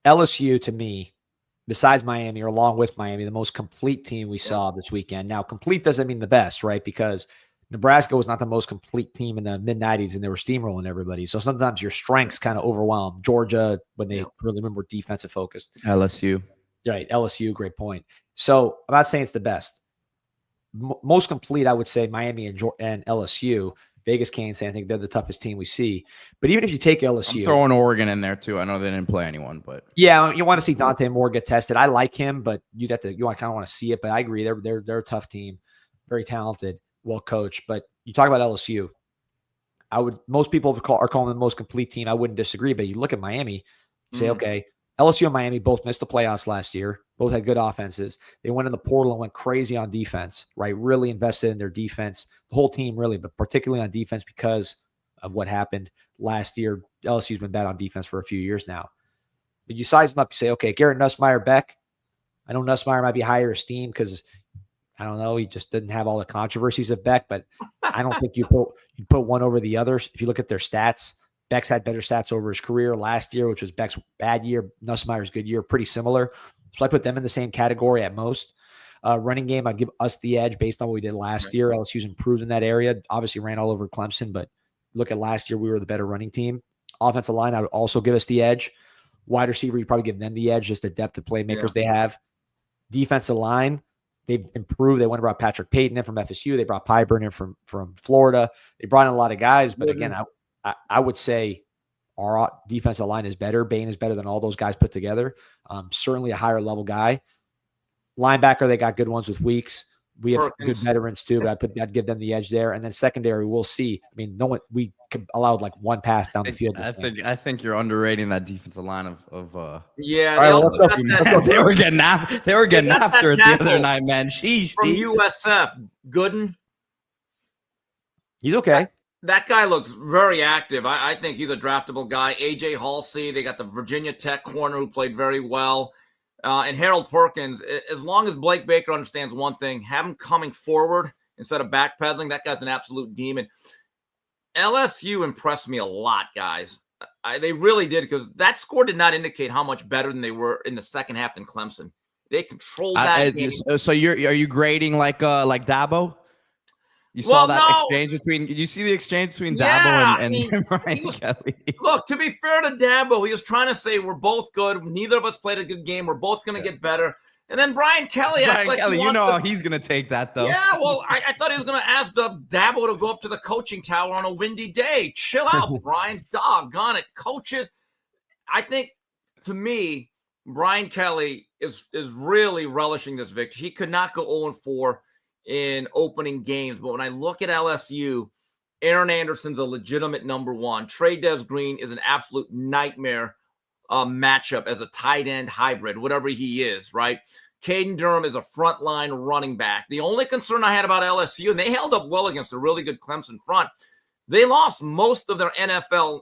LSU, to me, besides Miami or along with Miami, the most complete team we saw this weekend. Now, complete doesn't mean the best, right? Because Nebraska was not the most complete team in the mid-90s, and they were steamrolling everybody. So sometimes your strengths kind of overwhelm. Georgia, when they really were defensive focused. LSU. Right, LSU, great point. So I'm not saying it's the best. Most complete, I would say Miami and LSU. Vegas can't say I think they're the toughest team we see. But even if you take LSU, I'm throwing Oregon in there too. I know they didn't play anyone, but yeah, you want to see Dante Moore get tested. I like him, but you kind of want to see it. But I agree, they're a tough team, very talented, well coached. But you talk about LSU, most people are calling them the most complete team. I wouldn't disagree, but you look at Miami, you say, okay, LSU and Miami both missed the playoffs last year. Both had good offenses. They went in the portal and went crazy on defense, right? Really invested in their defense. The whole team really, but particularly on defense because of what happened last year. LSU's been bad on defense for a few years now. But you size them up, you say, okay, Garrett Nussmeier, Beck. I know Nussmeier might be higher esteemed because, I don't know, he just didn't have all the controversies of Beck, but I don't think you put one over the others. If you look at their stats, Beck's had better stats over his career last year, which was Beck's bad year, Nussmeier's good year, pretty similar. So I put them in the same category at most. Running game, I'd give us the edge based on what we did last year. LSU's improved in that area. Obviously ran all over Clemson, but look at last year, we were the better running team. Offensive line, I would also give us the edge. Wide receiver, you probably give them the edge, just the depth of playmakers they have. Defensive line, they've improved. They went and brought Patrick Payton in from FSU. They brought Pyburn in from Florida. They brought in a lot of guys, but again, I would say our defensive line is better. Bain is better than all those guys put together. Certainly a higher level guy. Linebacker, they got good ones with Weeks. We have good veterans too, but I'd give them the edge there. And then secondary, we'll see. I mean, we allowed like one pass down the field. I think you're underrating that defensive line of yeah. They were getting after it the other night, man. Sheesh. From USF, Gooden. He's okay. That guy looks very active. I think he's a draftable guy. AJ Halsey, they got the Virginia Tech corner who played very well. And Harold Perkins, as long as Blake Baker understands one thing, have him coming forward instead of backpedaling, that guy's an absolute demon. LSU impressed me a lot, guys. They really did, because that score did not indicate how much better than they were in the second half than Clemson. They controlled that game. So are you grading like Dabo? You saw exchange between. Did you see the exchange between Dabo and Brian Kelly? Look, to be fair to Dabo, he was trying to say we're both good. Neither of us played a good game. We're both going to get better. And then Brian Kelly, you know how he's going to take that, though. Yeah, well, I thought he was going to ask Dabo to go up to the coaching tower on a windy day. Chill out, Brian. Doggone it, coaches. I think, to me, Brian Kelly is really relishing this victory. He could not go 0-4 in opening games. But when I look at LSU, Aaron Anderson's a legitimate number one. Trey Des Green is an absolute nightmare matchup as a tight end hybrid, whatever he is, right? Caden Durham is a frontline running back. The only concern I had about LSU, and they held up well against a really good Clemson front, they lost most of their NFL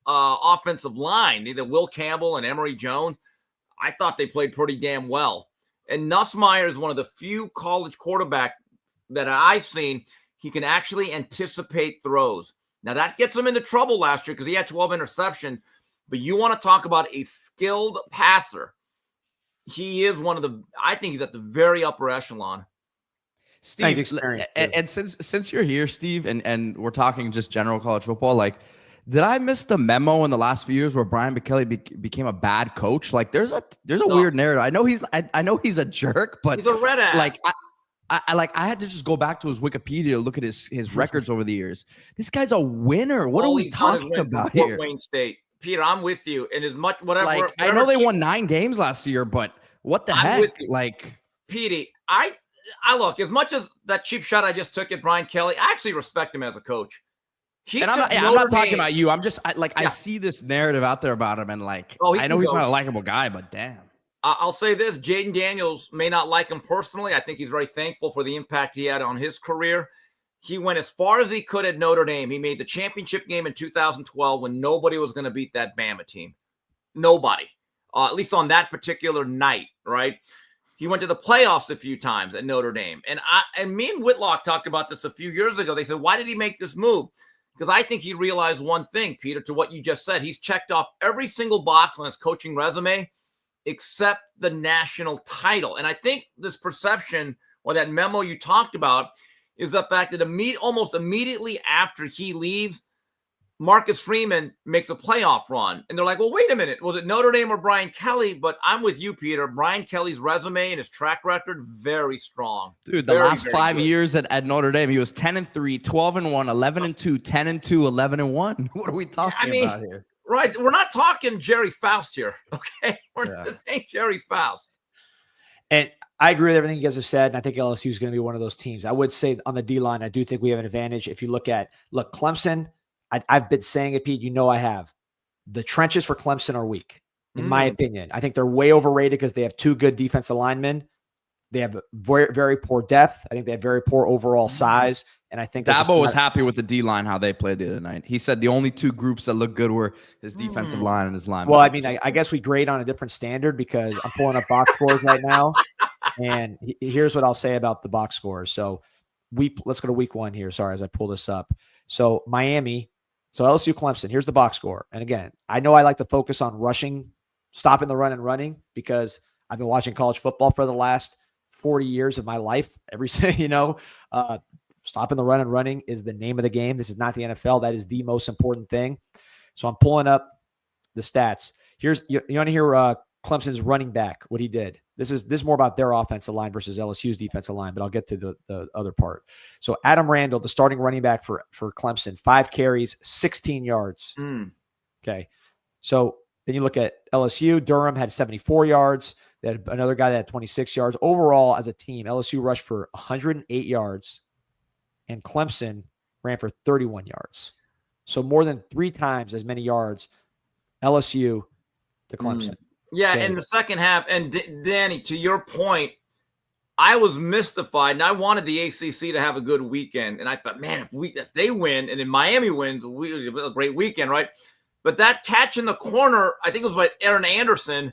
offensive line, either Will Campbell and Emory Jones. I thought they played pretty damn well. And Nussmeier is one of the few college quarterbacks that I've seen, he can actually anticipate throws. Now, that gets him into trouble last year because he had 12 interceptions. But you want to talk about a skilled passer. He is I think he's at the very upper echelon. Steve, and since you're here, Steve, and we're talking just general college football, like, did I miss the memo in the last few years where Brian Kelly became a bad coach? Like, there's a weird narrative. I know he's a jerk, but he's a red ass. Like, I had to just go back to his Wikipedia to look at his records over the years. This guy's a winner. What are we talking about here? Fort Wayne State. Peter, I'm with you. And as much whatever I know they won 9 games last year, but what the heck? Like, Petey, I look, as much as that cheap shot I just took at Brian Kelly, I actually respect him as a coach. I'm not talking about you. I'm just I see this narrative out there about him, and like, I know he's not a likable guy, but damn. I'll say this: Jaden Daniels may not like him personally. I think he's very thankful for the impact he had on his career. He went as far as he could at Notre Dame. He made the championship game in 2012 when nobody was going to beat that Bama team. Nobody, at least on that particular night, right? He went to the playoffs a few times at Notre Dame. And me and Whitlock talked about this a few years ago. They said, why did he make this move? Because I think he realized one thing, Peter, to what you just said. He's checked off every single box on his coaching resume except the national title. And I think this perception, or that memo you talked about, is the fact that almost immediately after he leaves, Marcus Freeman makes a playoff run. And they're like, well, wait a minute. Was it Notre Dame or Brian Kelly? But I'm with you, Peter. Brian Kelly's resume and his track record, very strong. Dude, the last 5 years at Notre Dame, he was 10-3, 12-1, 11-2, 10-2, 11-1. What are we talking about here? Right. We're not talking Jerry Faust here. Okay. This ain't Jerry Faust. And I agree with everything you guys have said. And I think LSU is going to be one of those teams. I would say on the D-line, I do think we have an advantage. If you look Clemson, I've been saying it, Pete, I have. The trenches for Clemson are weak, in my opinion. I think they're way overrated because they have 2 good defensive linemen. They have very, very poor depth. I think they have very poor overall size. And I think Dabo was happy with the D-line, how they played the other night. He said the only 2 groups that look good were his defensive line and his line. Well, I mean, I guess we grade on a different standard because I'm pulling up box scores right now. And here's what I'll say about the box scores. So let's go to week 1 here. Sorry, as I pull this up. So Miami. So LSU Clemson, here's the box score. And again, I know I like to focus on rushing, stopping the run and running because I've been watching college football for the last 40 years of my life. Stopping the run and running is the name of the game. This is not the NFL. That is the most important thing. So I'm pulling up the stats. You want to hear Clemson's running back, what he did. This is more about their offensive line versus LSU's defensive line, but I'll get to the other part. So Adam Randall, the starting running back for Clemson, 5 carries, 16 yards. Okay. So then you look at LSU. Durham had 74 yards. They had another guy that had 26 yards. Overall, as a team, LSU rushed for 108 yards, and Clemson ran for 31 yards. So more than 3 times as many yards, LSU to Clemson. Yeah, in the second half. And Danny, to your point, I was mystified, and I wanted the ACC to have a good weekend. And I thought, man, if they win, and then Miami wins, a great weekend, right? But that catch in the corner, I think it was by Aaron Anderson.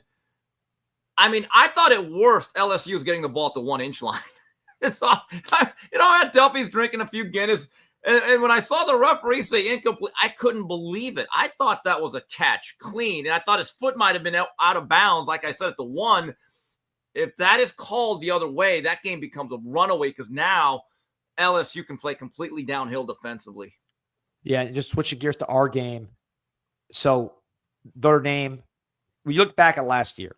I mean, I thought at worst LSU was getting the ball at the 1-inch line. So, Delphi's drinking a few Guinness. And when I saw the referee say incomplete, I couldn't believe it. I thought that was a catch, clean. And I thought his foot might have been out of bounds, like I said, at the 1. If that is called the other way, that game becomes a runaway because now LSU can play completely downhill defensively. Yeah, just switching gears to our game. So Notre Dame, we look back at last year.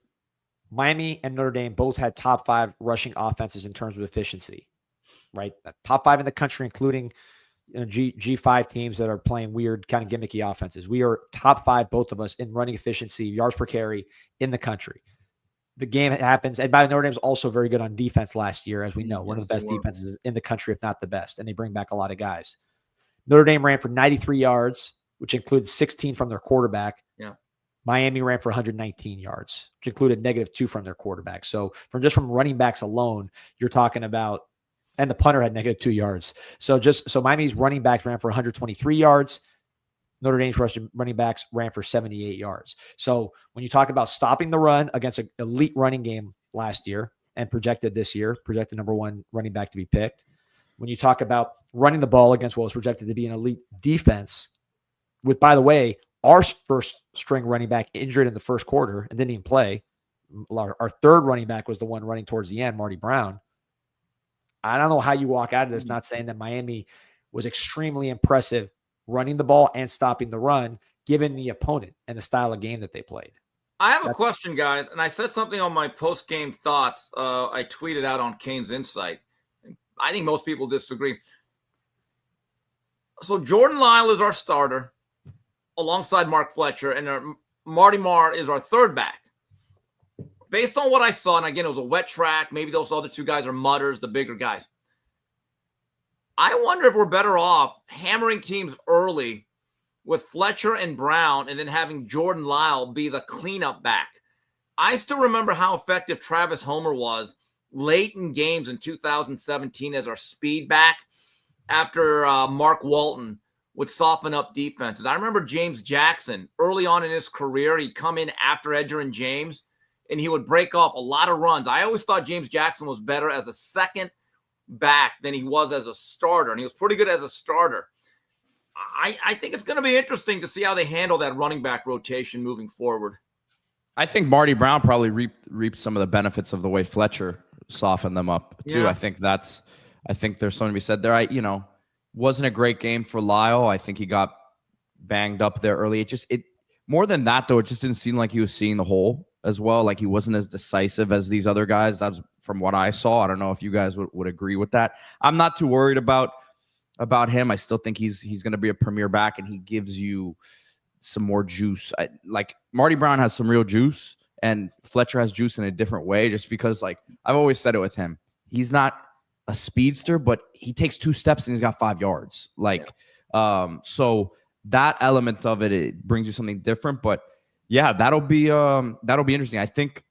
Miami and Notre Dame both had top 5 rushing offenses in terms of efficiency, right? Top 5 in the country, including G5 teams that are playing weird kind of gimmicky offenses. We are top 5, both of us, in running efficiency, yards per carry in the country. The game happens, and by Notre Dame's also very good on defense last year, as we know, one of the best defenses in the country, if not the best, and they bring back a lot of guys. Notre Dame ran for 93 yards, which included 16 from their quarterback. Yeah. Miami ran for 119 yards, which included -2 from their quarterback. So from running backs alone, you're talking about. And the punter had -2 yards. So Miami's running backs ran for 123 yards. Notre Dame's running backs ran for 78 yards. So when you talk about stopping the run against an elite running game last year and projected this year, projected number 1 running back to be picked. When you talk about running the ball against what was projected to be an elite defense, with, by the way, our first string running back injured in the first quarter and didn't even play. Our 3rd running back was the one running towards the end, Marty Brown. I don't know how you walk out of this not saying that Miami was extremely impressive running the ball and stopping the run, given the opponent and the style of game that they played. I have a question, guys, and I said something on my post-game thoughts. I tweeted out on CanesInSight. I think most people disagree. So Jordan Lyle is our starter alongside Mark Fletcher, and Marty Marr is our 3rd back. Based on what I saw, and again, it was a wet track. Maybe those other 2 guys are mutters, the bigger guys. I wonder if we're better off hammering teams early with Fletcher and Brown and then having Jordan Lyle be the cleanup back. I still remember how effective Travis Homer was late in games in 2017 as our speed back after Mark Walton would soften up defenses. I remember James Jackson early on in his career. He'd come in after Edgerrin James, and he would break off a lot of runs. I always thought James Jackson was better as a second back than he was as a starter, and he was pretty good as a starter. I think it's going to be interesting to see how they handle that running back rotation moving forward. I think Marty Brown probably reaped some of the benefits of the way Fletcher softened them up, too. Yeah. I think that's I think there's something to be said there. Wasn't a great game for Lyle. I think he got banged up there early. It more than that though. It just didn't seem like he was seeing the hole as well. Like he wasn't as decisive as these other guys. That's from what I saw. I don't know if you guys would agree with that. I'm not too worried about him. I still think he's going to be a premier back, and he gives you some more juice. Like Marty Brown has some real juice, and Fletcher has juice in a different way. Just because, like I've always said it with him, he's not a speedster, but he takes 2 steps and he's got 5 yards. So that element of it brings you something different. But yeah, that'll be interesting. I think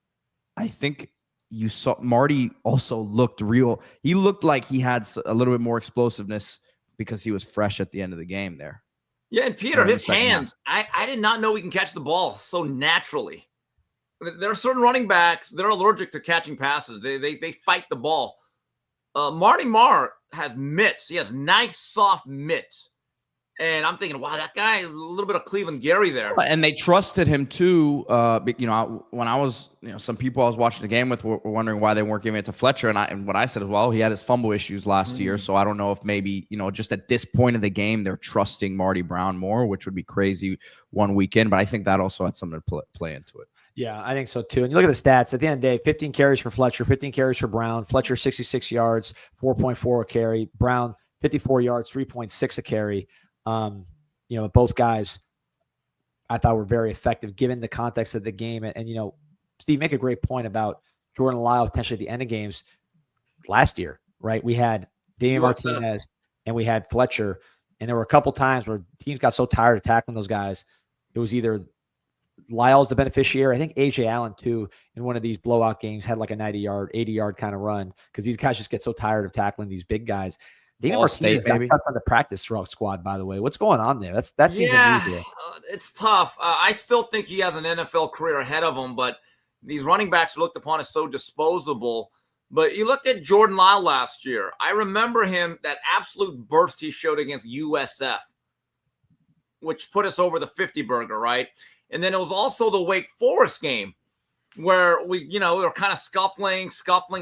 you saw Marty also looked real. He looked like he had a little bit more explosiveness because he was fresh at the end of the game there. Yeah, and Peter, his hands, I did not know he can catch the ball so naturally. There are certain running backs that are allergic to catching passes. They fight the ball. Marty Marr has mitts. He has nice, soft mitts. And I'm thinking, wow, that guy, a little bit of Cleveland Gary there. And they trusted him too. When I was, some people I was watching the game with were wondering why they weren't giving it to Fletcher. And what I said is, well, he had his fumble issues last year. So I don't know if maybe, just at this point of the game, they're trusting Marty Brown more, which would be crazy one weekend. But I think that also had something to play into it. Yeah, I think so too. And you look at the stats, at the end of the day, 15 carries for Fletcher, 15 carries for Brown. Fletcher, 66 yards, 4.4 a carry. Brown, 54 yards, 3.6 a carry. Both guys I thought were very effective given the context of the game. And Steve, make a great point about Jordan Lyle potentially at the end of games last year, right? We had Damian Martinez and we had Fletcher. And there were a couple times where teams got so tired of tackling those guys. It was either Lyle's the beneficiary. I think A.J. Allen, too, in one of these blowout games had like a 90-yard, 80-yard kind of run because these guys just get so tired of tackling these big guys. Damian Martinez got cut from the practice squad, by the way. What's going on there? That seems unusual. It's tough. I still think he has an NFL career ahead of him, but these running backs are looked upon as so disposable. But you looked at Jordan Lyle last year. I remember him, that absolute burst he showed against USF, which put us over the 50-burger, right? And then it was also the Wake Forest game where we were kind of scuffling,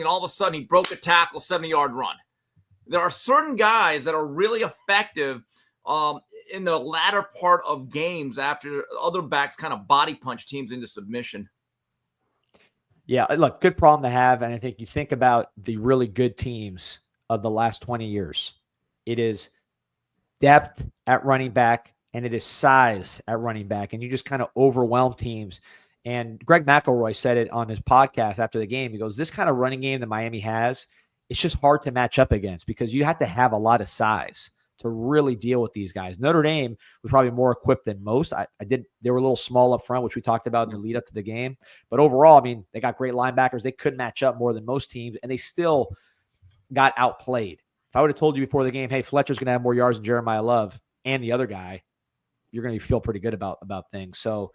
and all of a sudden he broke a tackle, 70-yard run. There are certain guys that are really effective in the latter part of games after other backs kind of body punch teams into submission. Yeah, look, good problem to have. And I think you think about the really good teams of the last 20 years. It is depth at running back, and it is size at running back. And you just kind of overwhelm teams. And Greg McElroy said it on his podcast after the game. He goes, this kind of running game that Miami has, it's just hard to match up against because you have to have a lot of size to really deal with these guys. Notre Dame was probably more equipped than most. They were a little small up front, which we talked about in the lead up to the game. But overall, I mean, they got great linebackers. They could match up more than most teams, and they still got outplayed. If I would have told you before the game, hey, Fletcher's going to have more yards than Jeremiah Love and the other guy, you're going to feel pretty good about things. So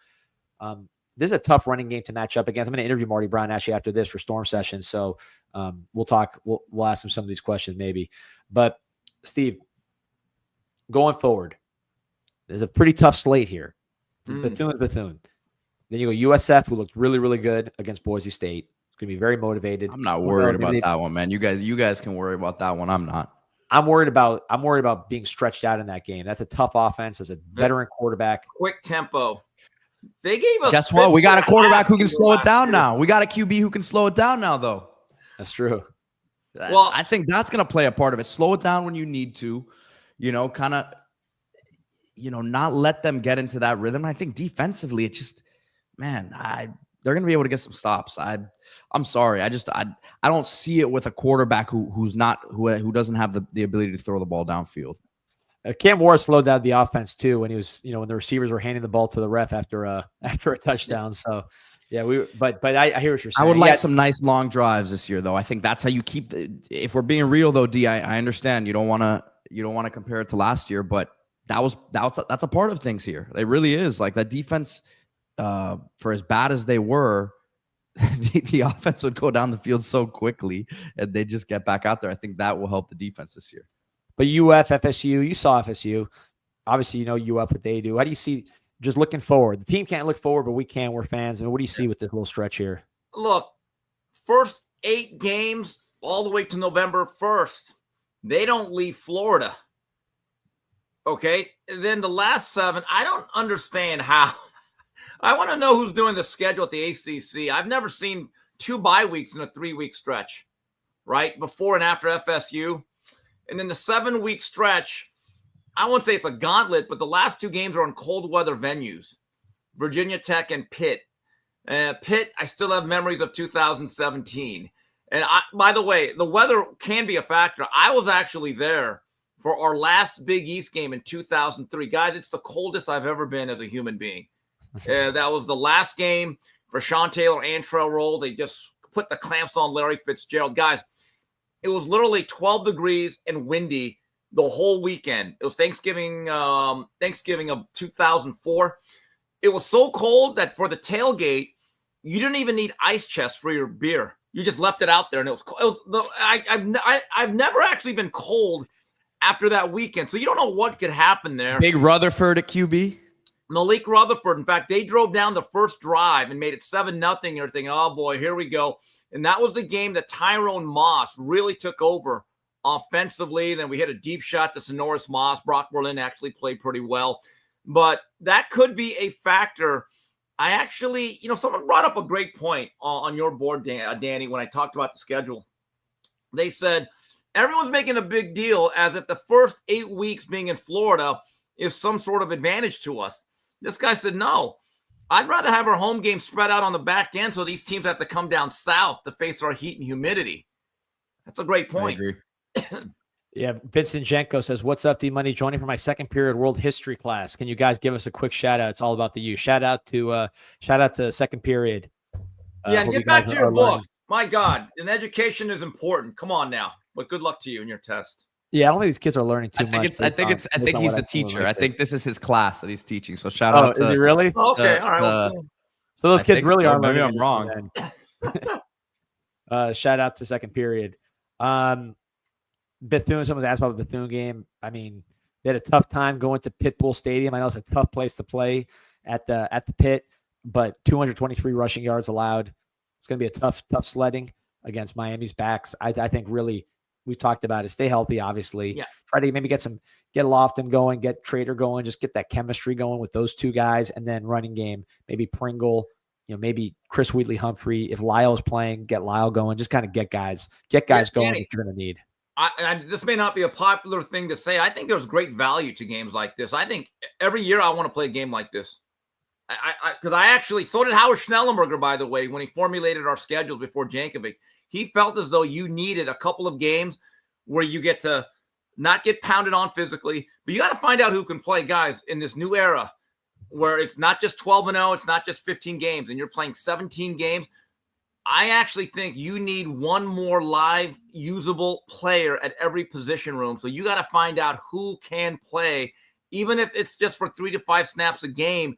this is a tough running game to match up against. I'm going to interview Marty Brown actually after this for Storm Session. So we'll talk. We'll ask him some of these questions maybe. But Steve, going forward, there's a pretty tough slate here. Bethune. Then you go USF, who looked really, really good against Boise State. It's going to be very motivated. I'm not worried about that one, man. You guys can worry about that one. I'm not. I'm worried about being stretched out in that game. That's a tough offense as a veteran quarterback. Quick tempo. They gave us. Guess what? We got a quarterback who can slow it down now. We got a QB who can slow it down now, though. That's true. Well, I think that's going to play a part of it. Slow it down when you need to, kind of, not let them get into that rhythm. I think defensively, it just, man, they're going to be able to get some stops. I'm sorry. I don't see it with a quarterback who doesn't have the ability to throw the ball downfield. Cam Morris slowed down the offense too when he was, when the receivers were handing the ball to the ref after a touchdown. So yeah, but I hear what you're saying. I would like some nice long drives this year, though. I think that's how you keep. If we're being real, though, D, I understand you don't want to compare it to last year, but that's a part of things here. It really is. Like that defense, for as bad as they were, the offense would go down the field so quickly, and they just get back out there. I think that will help the defense this year. But UF, FSU, you saw FSU. Obviously, UF, what they do. How do you see, just looking forward? The team can't look forward, but we can. We're fans. And what do you see with this little stretch here? Look, first 8 games all the way to November 1st. They don't leave Florida. Okay. And then the last 7, I don't understand how. I want to know who's doing the schedule at the ACC. I've never seen 2 bye weeks in a 3-week stretch, right? Before and after FSU. And then the 7-week stretch, I won't say it's a gauntlet, but the last 2 games are on cold weather venues, Virginia Tech and Pitt. Pitt, I still have memories of 2017. And by the way, the weather can be a factor. I was actually there for our last Big East game in 2003. Guys, it's the coldest I've ever been as a human being. That was the last game for Sean Taylor and Trell Roll. They just put the clamps on Larry Fitzgerald. Guys, it was literally 12 degrees and windy the whole weekend. It was Thanksgiving of 2004. It was so cold that for the tailgate, you didn't even need ice chests for your beer. You just left it out there, and it was cold. I've never actually been cold after that weekend, so you don't know what could happen there. Big Rutherford at QB. Malik Rutherford. In fact, they drove down the first drive and made it 7-0. You're thinking, oh boy, here we go. And that was the game that Tyrone Moss really took over offensively. Then we hit a deep shot to Sonoris Moss. Brock Berlin actually played pretty well. But that could be a factor. I actually, someone brought up a great point on your board, Danny, when I talked about the schedule. They said, everyone's making a big deal as if the first 8 weeks being in Florida is some sort of advantage to us. This guy said, no, I'd rather have our home game spread out on the back end so these teams have to come down south to face our heat and humidity. That's a great point. I agree. Yeah, Vincent Jenko says, what's up, D-Money? Joining for my second period world history class. Can you guys give us a quick shout out? It's all about the U. Shout out to second period. Yeah, and get back to your book. My God, and education is important. Come on now. But good luck to you in your test. Yeah, I don't think these kids are learning too much. I think he's a teacher. I think this is his class that he's teaching. So shout out to. Is he really? Okay, all right. So those kids really are learning. Maybe I'm wrong. Shout out to second period. Bethune, someone was asked about the Bethune game. I mean, they had a tough time going to Pitbull Stadium. I know it's a tough place to play at the Pit, but 223 rushing yards allowed. It's going to be a tough sledding against Miami's backs. I think really we talked about it. Stay healthy, obviously. Yeah. Try to maybe get Lofton going, get Trader going, just get that chemistry going with those 2 guys, and then running game, maybe Pringle, maybe Chris Wheatley Humphrey. If Lyle's playing, get Lyle going. Just kind of get guys going Danny, that you're going to need. This may not be a popular thing to say. I think there's great value to games like this. I think every year I want to play a game like this. Because I actually, so did Howard Schnellenberger, by the way, when he formulated our schedules before Jankovic. He felt as though you needed a couple of games where you get to not get pounded on physically, but you got to find out who can play. Guys, in this new era where it's not just 12-0, it's not just 15 games, and you're playing 17 games, I actually think you need one more live usable player at every position room. So you got to find out who can play, even if it's just for 3 to 5 snaps a game.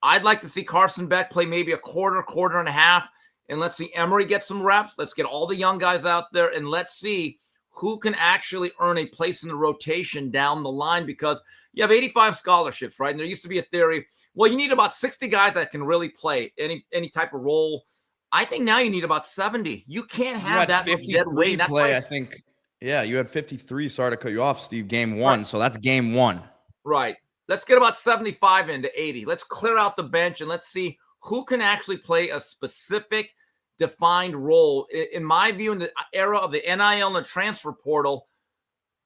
I'd like to see Carson Beck play maybe a quarter and a half, and let's see Emory get some reps. Let's get all the young guys out there, and let's see who can actually earn a place in the rotation down the line, because you have 85 scholarships, right? And there used to be a theory, well, you need about 60 guys that can really play any type of role. I think now you need about 70. You can't have that much dead weight. That's play, I think. Yeah, you had 53. Sorry to cut you off, Steve. Game 1. Right. So that's game 1. Right. Let's get about 75 into 80. Let's clear out the bench and let's see who can actually play a specific defined role. In my view, in the era of the NIL and the transfer portal,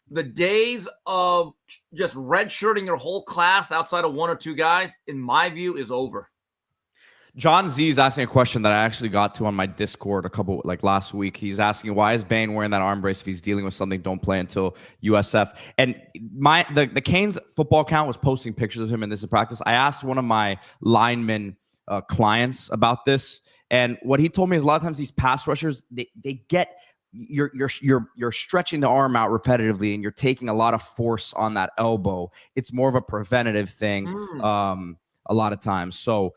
the days of just redshirting your whole class outside of 1 or 2 guys, in my view, is over. John Z is asking a question that I actually got to on my Discord last week. He's asking, why is Bain wearing that arm brace if he's dealing with something? Don't play until USF. And the Canes football account was posting pictures of him in this practice. I asked one of my lineman clients about this, and what he told me is a lot of times these pass rushers, they get you're stretching the arm out repetitively, and you're taking a lot of force on that elbow. It's more of a preventative thing a lot of times. So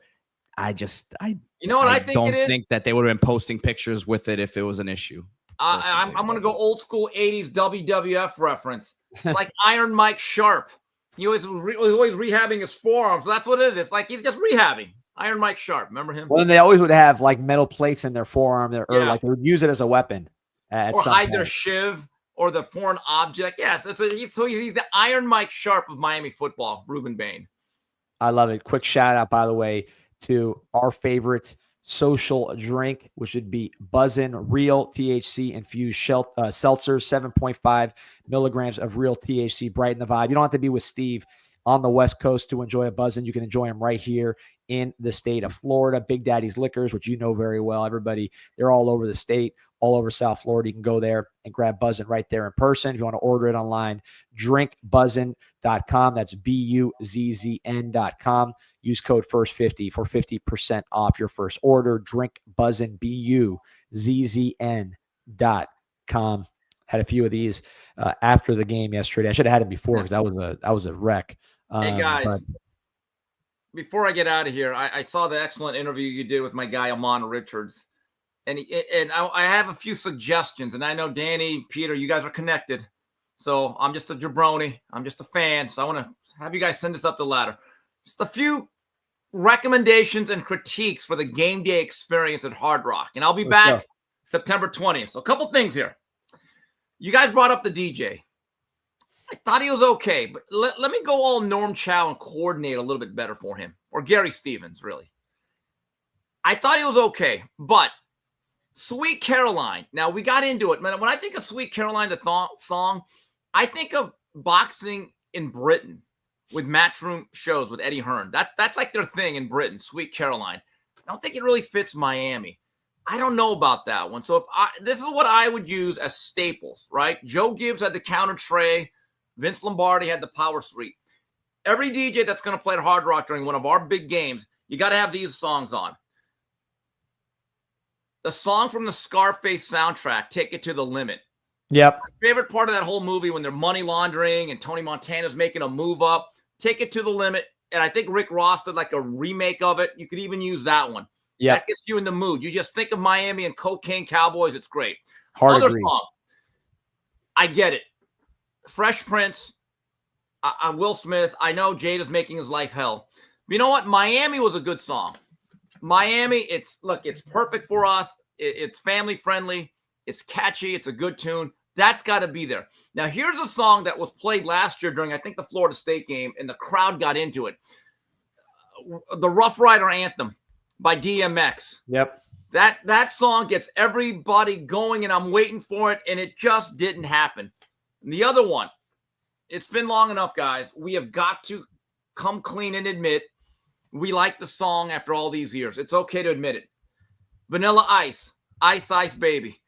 I don't think that they would have been posting pictures with it if it was an issue. I'm going to go old school 80s WWF reference. It's like Iron Mike Sharp. He was always rehabbing his forearms. So that's what it is. It's like he's just rehabbing. Iron Mike Sharp. Remember him? Well, and they always would have like metal plates in their forearm, or like they would use it as a weapon. Or hide their shiv, or the foreign object. Yes, he's the Iron Mike Sharp of Miami football, Ruben Bain. I love it. Quick shout out, by the way, to our favorite social drink, which would be Buzzin' Real THC infused seltzer, 7.5 milligrams of real THC, brighten the vibe. You don't have to be with Steve on the West Coast to enjoy a Buzzin'. You can enjoy them right here in the state of Florida. Big Daddy's Liquors, which you know very well. Everybody, they're all over the state, all over South Florida. You can go there and grab Buzzin' right there in person. If you want to order it online, drinkbuzzin.com. That's BUZZN.com. Use code FIRST50 for 50% off your first order. Drinkbuzzin, BUZZN.com. Had a few of these after the game yesterday. I should have had it before because that was a wreck. Hey guys, before I get out of here, I saw the excellent interview you did with my guy Amon Richards, and I have a few suggestions. And I know Danny, Peter, you guys are connected, so I'm just a jabroni. I'm just a fan, so I want to have you guys send this up the ladder. Just a few recommendations and critiques for the game day experience at Hard Rock, and I'll be back September 20th. So a couple things here. You guys brought up the DJ. I thought he was okay, but let me go all Norm Chow and coordinate a little bit better for him. Or Gary Stevens, really. I thought he was okay, but Sweet Caroline. Now, we got into it. Man, when I think of Sweet Caroline, the song, I think of boxing in Britain with Matchroom shows with Eddie Hearn. That's like their thing in Britain, Sweet Caroline. I don't think it really fits Miami. I don't know about that one. So this is what I would use as staples, right? Joe Gibbs had the counter tray. Vince Lombardi had the power suite. Every DJ that's going to play at Hard Rock during one of our big games, you got to have these songs on. The song from the Scarface soundtrack, Take It to the Limit. Yep. My favorite part of that whole movie when they're money laundering and Tony Montana's making a move up. Take It to the Limit. And I think Rick Ross did like a remake of it. You could even use that one. Yeah, that gets you in the mood. You just think of Miami and Cocaine Cowboys. It's great. Other song. I get it. Fresh Prince. Will Smith. I know Jada's making his life hell. But you know what? Miami was a good song. Miami, it's perfect for us. It's family friendly. It's catchy. It's a good tune. That's got to be there. Now, here's a song that was played last year during, I think, the Florida State game, and the crowd got into it. The Rough Rider Anthem by DMX. Yep. That song gets everybody going, and I'm waiting for it, and it just didn't happen. And the other one, it's been long enough, guys. We have got to come clean and admit we like the song after all these years. It's okay to admit it. Vanilla Ice, Ice Ice Baby.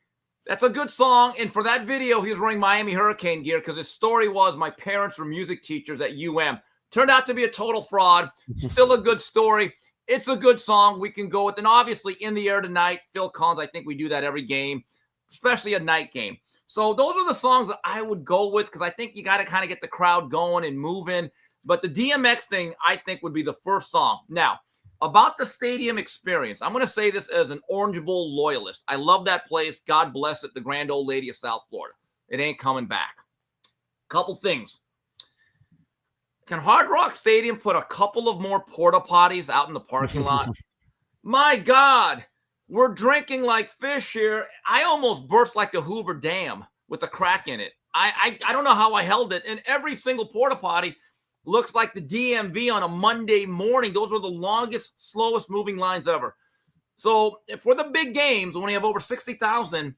That's a good song, and for that video, he was wearing Miami Hurricane gear because his story was my parents were music teachers at UM. Turned out to be a total fraud. Still a good story. It's a good song we can go with. And obviously, In the Air Tonight, Phil Collins, I think we do that every game, especially a night game. So those are the songs that I would go with because I think you got to kind of get the crowd going and moving. But the DMX thing, I think, would be the first song. Now, about the stadium experience, I'm going to say this as an Orange Bowl loyalist. I love that place. God bless it, the grand old lady of South Florida. It ain't coming back. Couple things. Can Hard Rock Stadium put a couple of more porta potties out in the parking lot? My God, we're drinking like fish here. I almost burst like the Hoover Dam with the crack in it. I don't know how I held it. And every single porta potty looks like the DMV on a Monday morning. Those were the longest, slowest moving lines ever. So for the big games, when you have over 60,000,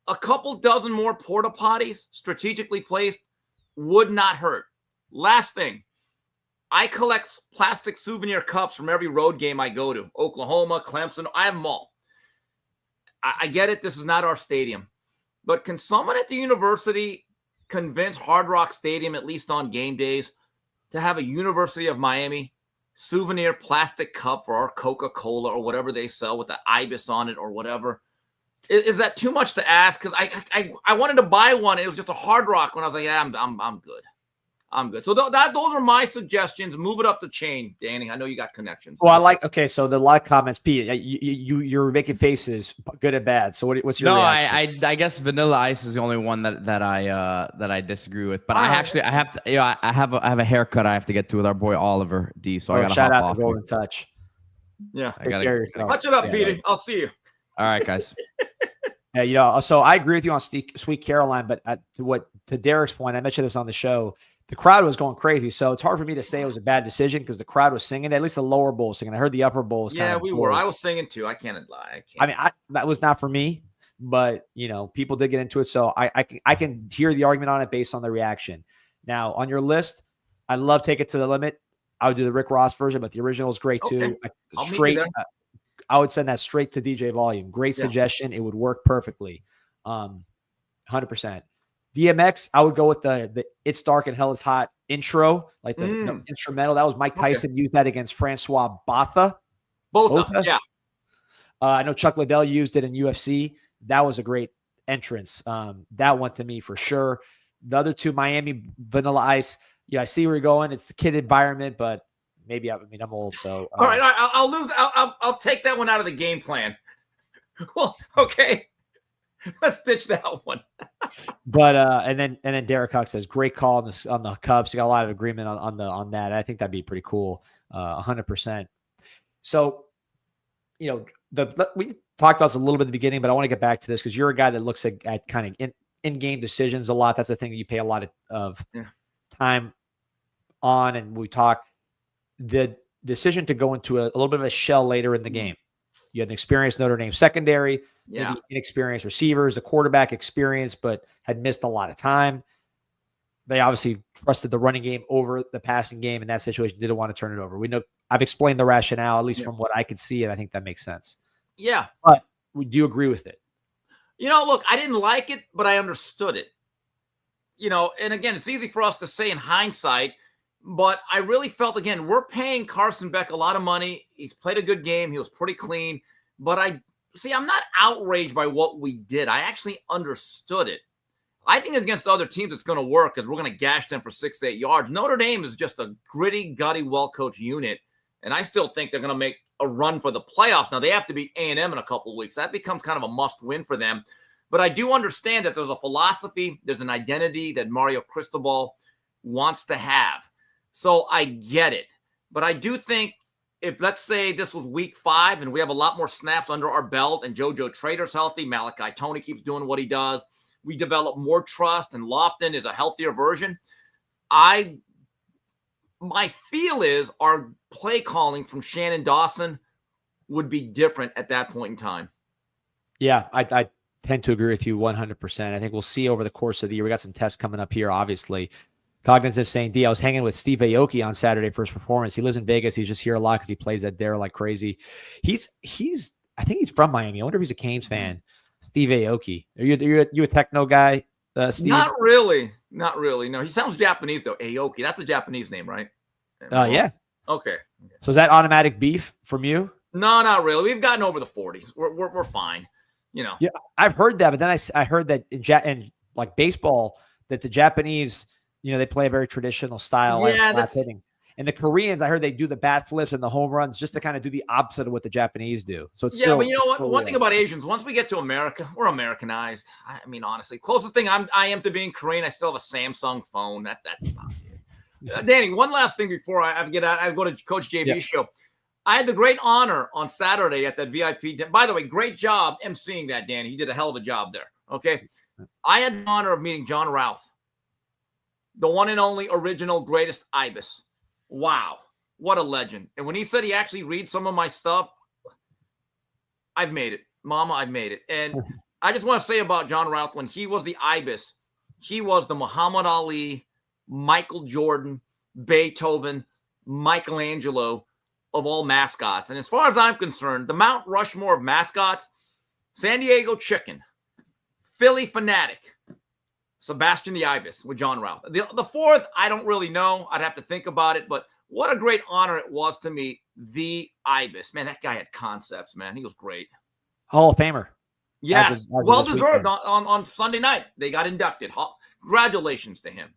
a couple dozen more porta potties strategically placed would not hurt. Last thing, I collect plastic souvenir cups from every road game I go to. Oklahoma, Clemson, I have them all. I get it, this is not our stadium. But can someone at the university convince Hard Rock Stadium, at least on game days, to have a University of Miami souvenir plastic cup for our Coca-Cola or whatever they sell with the ibis on it or whatever? Is that too much to ask? Because I wanted to buy one. It was just a Hard Rock when I was like, yeah, I'm good. I'm good. So those are my suggestions. Move it up the chain, Danny. I know you got connections. Well, okay. So the lot of comments, Pete, you're making faces, good and bad. So what's your reaction? I guess Vanilla Ice is the only one that I disagree with. But I have to, I have a haircut I have to get to with our boy Oliver D. So I got to shout hop out off to Golden Touch. Yeah, I got to touch it up, Peter. I'll see you. All right, guys. Yeah, so I agree with you on Sweet Caroline, but to Derek's point, I mentioned this on the show. The crowd was going crazy, so it's hard for me to say it was a bad decision because the crowd was singing. At least the lower bowl was singing. I heard the upper bowl was kind of. We were. I was singing too. I can't lie. I mean, that was not for me, but people did get into it, so I can hear the argument on it based on the reaction. Now, on your list, I love Take It to the Limit. I would do the Rick Ross version, but the original is great too. I would send that straight to DJ Volume. Great suggestion. It would work perfectly. 100%. DMX, I would go with the It's Dark and Hell is Hot intro, like the instrumental. That was Mike Tyson used that against Francois Botha. Botha. Yeah. I know Chuck Liddell used it in UFC. That was a great entrance. That one to me for sure. The other two, Miami Vanilla Ice. Yeah, I see where you're going. It's a kid environment, but maybe I'm old. So all right, I'll take that one out of the game plan. Well, okay. Let's ditch that one. But and then Derek Huck says great call on the Cubs. You got a lot of agreement on that. I think that'd be pretty cool. 100%. So we talked about this a little bit at the beginning, but I want to get back to this because you're a guy that looks at kind of in-game decisions a lot. That's the thing that you pay a lot of time on, and we talk the decision to go into a little bit of a shell later in the game. You had an experienced Notre Dame secondary, maybe inexperienced receivers, the quarterback experience, but had missed a lot of time. They obviously trusted the running game over the passing game in that situation. Didn't want to turn it over. We know I've explained the rationale, at least from what I could see, and I think that makes sense. Yeah. But would you agree with it? Look, I didn't like it, but I understood it. And again, it's easy for us to say in hindsight, but I really felt, again, we're paying Carson Beck a lot of money. He's played a good game. He was pretty clean. But I'm not outraged by what we did. I actually understood it. I think against other teams, it's going to work because we're going to gash them for 6-8 yards. Notre Dame is just a gritty, gutty, well-coached unit. And I still think they're going to make a run for the playoffs. Now, they have to beat A&M in a couple of weeks. That becomes kind of a must-win for them. But I do understand that there's a philosophy, there's an identity that Mario Cristobal wants to have. So I get it. But I do think if, let's say, this was week 5 and we have a lot more snaps under our belt and JoJo Trader's healthy, Malachi Tony keeps doing what he does, we develop more trust, and Lofton is a healthier version, my feel is our play calling from Shannon Dawson would be different at that point in time. Yeah, I tend to agree with you 100%. I think we'll see over the course of the year. We got some tests coming up here, obviously. Cognizant is saying, I was hanging with Steve Aoki on Saturday for his performance. He lives in Vegas. He's just here a lot because he plays at Dare like crazy. I think he's from Miami. I wonder if he's a Canes fan. Steve Aoki. Are you a techno guy, Steve? Not really. No, he sounds Japanese though. Aoki. That's a Japanese name, right? Yeah. Okay. So is that automatic beef from you? No, not really. We've gotten over the 40s. We're fine. Yeah, I've heard that, but then I heard that in like baseball that the Japanese, they play a very traditional style. Yeah, that's hitting. And the Koreans, I heard they do the bat flips and the home runs just to kind of do the opposite of what the Japanese do. So it's but you know what? One thing about Asians, once we get to America, we're Americanized. I mean, honestly, closest thing I am to being Korean, I still have a Samsung phone. That's not it. Danny, one last thing before I get out. I go to Coach JB's show. I had the great honor on Saturday at that VIP. By the way, great job emceeing that, Danny. He did a hell of a job there. Okay. I had the honor of meeting John Routh, the one and only original greatest Ibis. Wow. What a legend. And when he said he actually reads some of my stuff, I've made it. Mama, I've made it. And I just want to say about John Routh, when he was the Ibis, he was the Muhammad Ali, Michael Jordan, Beethoven, Michelangelo of all mascots. And as far as I'm concerned, the Mount Rushmore of mascots, San Diego Chicken, Philly Fanatic, Sebastian the Ibis with John Routh. The fourth, I don't really know. I'd have to think about it. But what a great honor it was to meet the Ibis. Man, that guy had concepts, man. He was great. Hall of Famer. Yes, well-deserved on Sunday night. They got inducted. Congratulations to him.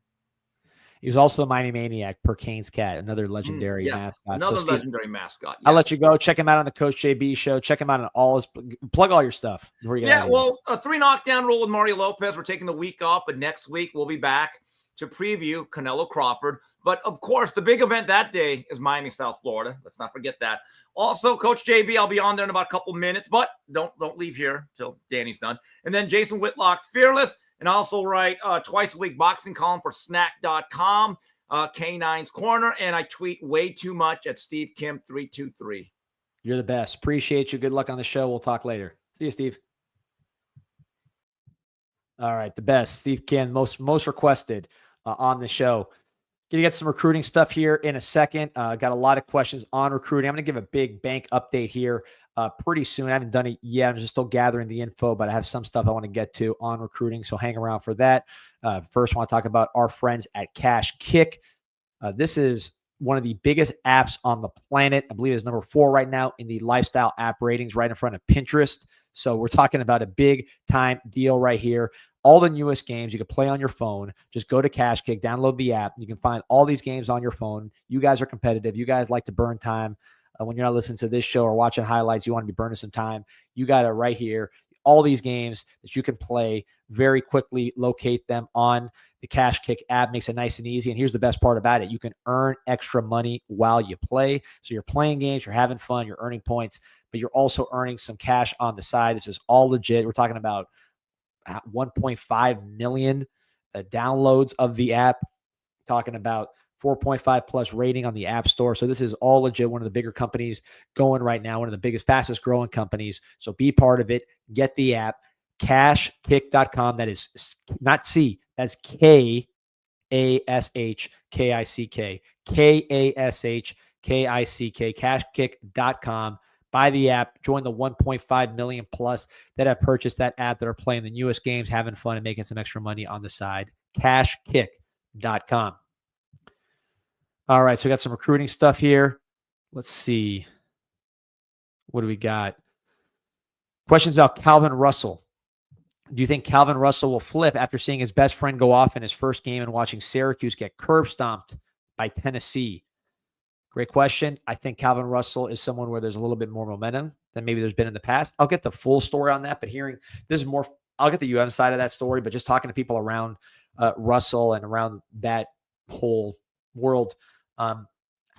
He was also a Miami Maniac per Canes Cat, another legendary mascot. Another legendary mascot. Yes. I'll let you go. Check him out on the Coach JB show. Check him out on all his plug all your stuff. A 3 knockdown rule with Mario Lopez. We're taking the week off, but next week we'll be back. to preview Canelo Crawford. But of course, the big event that day is Miami, South Florida. Let's not forget that. Also, Coach JB, I'll be on there in about a couple minutes, but don't leave here till Danny's done. And then Jason Whitlock, Fearless, and I also write twice a week boxing column for snack.com, K9's Corner, and I tweet way too much at Steve Kim 323. You're the best. Appreciate you. Good luck on the show. We'll talk later. See you, Steve. All right, the best. Steve Kim, most requested on the show. Going to get some recruiting stuff here in a second. Got a lot of questions on recruiting. I'm going to give a big bank update here pretty soon. I haven't done it yet. I'm just still gathering the info, but I have some stuff I want to get to on recruiting, so hang around for that. First, I want to talk about our friends at Cash Kick. This is one of the biggest apps on the planet. I believe it's number 4 right now in the lifestyle app ratings, right in front of Pinterest. So we're talking about a big time deal right here. All the newest games you can play on your phone. Just go to Cash Kick, download the app. You can find all these games on your phone. You guys are competitive. You guys like to burn time. When you're not listening to this show or watching highlights, you want to be burning some time. You got it right here. All these games that you can play very quickly, locate them on the Cash Kick app. Makes it nice and easy. And here's the best part about it. You can earn extra money while you play. So you're playing games, you're having fun, you're earning points, but you're also earning some cash on the side. This is all legit. We're talking about 1.5 million downloads of the app. Talking about 4.5 plus rating on the App Store. So this is all legit. One of the bigger companies going right now, one of the biggest, fastest growing companies. So be part of it. Get the app, cashkick.com. That is not C, that's Kashkick, Kashkick, cashkick.com. Buy the app, join the 1.5 million plus that have purchased that app, that are playing the newest games, having fun, and making some extra money on the side. Cashkick.com. All right, so we got some recruiting stuff here. Let's see. What do we got? Questions about Calvin Russell. Do you think Calvin Russell will flip after seeing his best friend go off in his first game and watching Syracuse get curb stomped by Tennessee? Great question. I think Calvin Russell is someone where there's a little bit more momentum than maybe there's been in the past. I'll get the full story on that, but hearing this is more, I'll get the UM side of that story, but just talking to people around Russell and around that whole world, I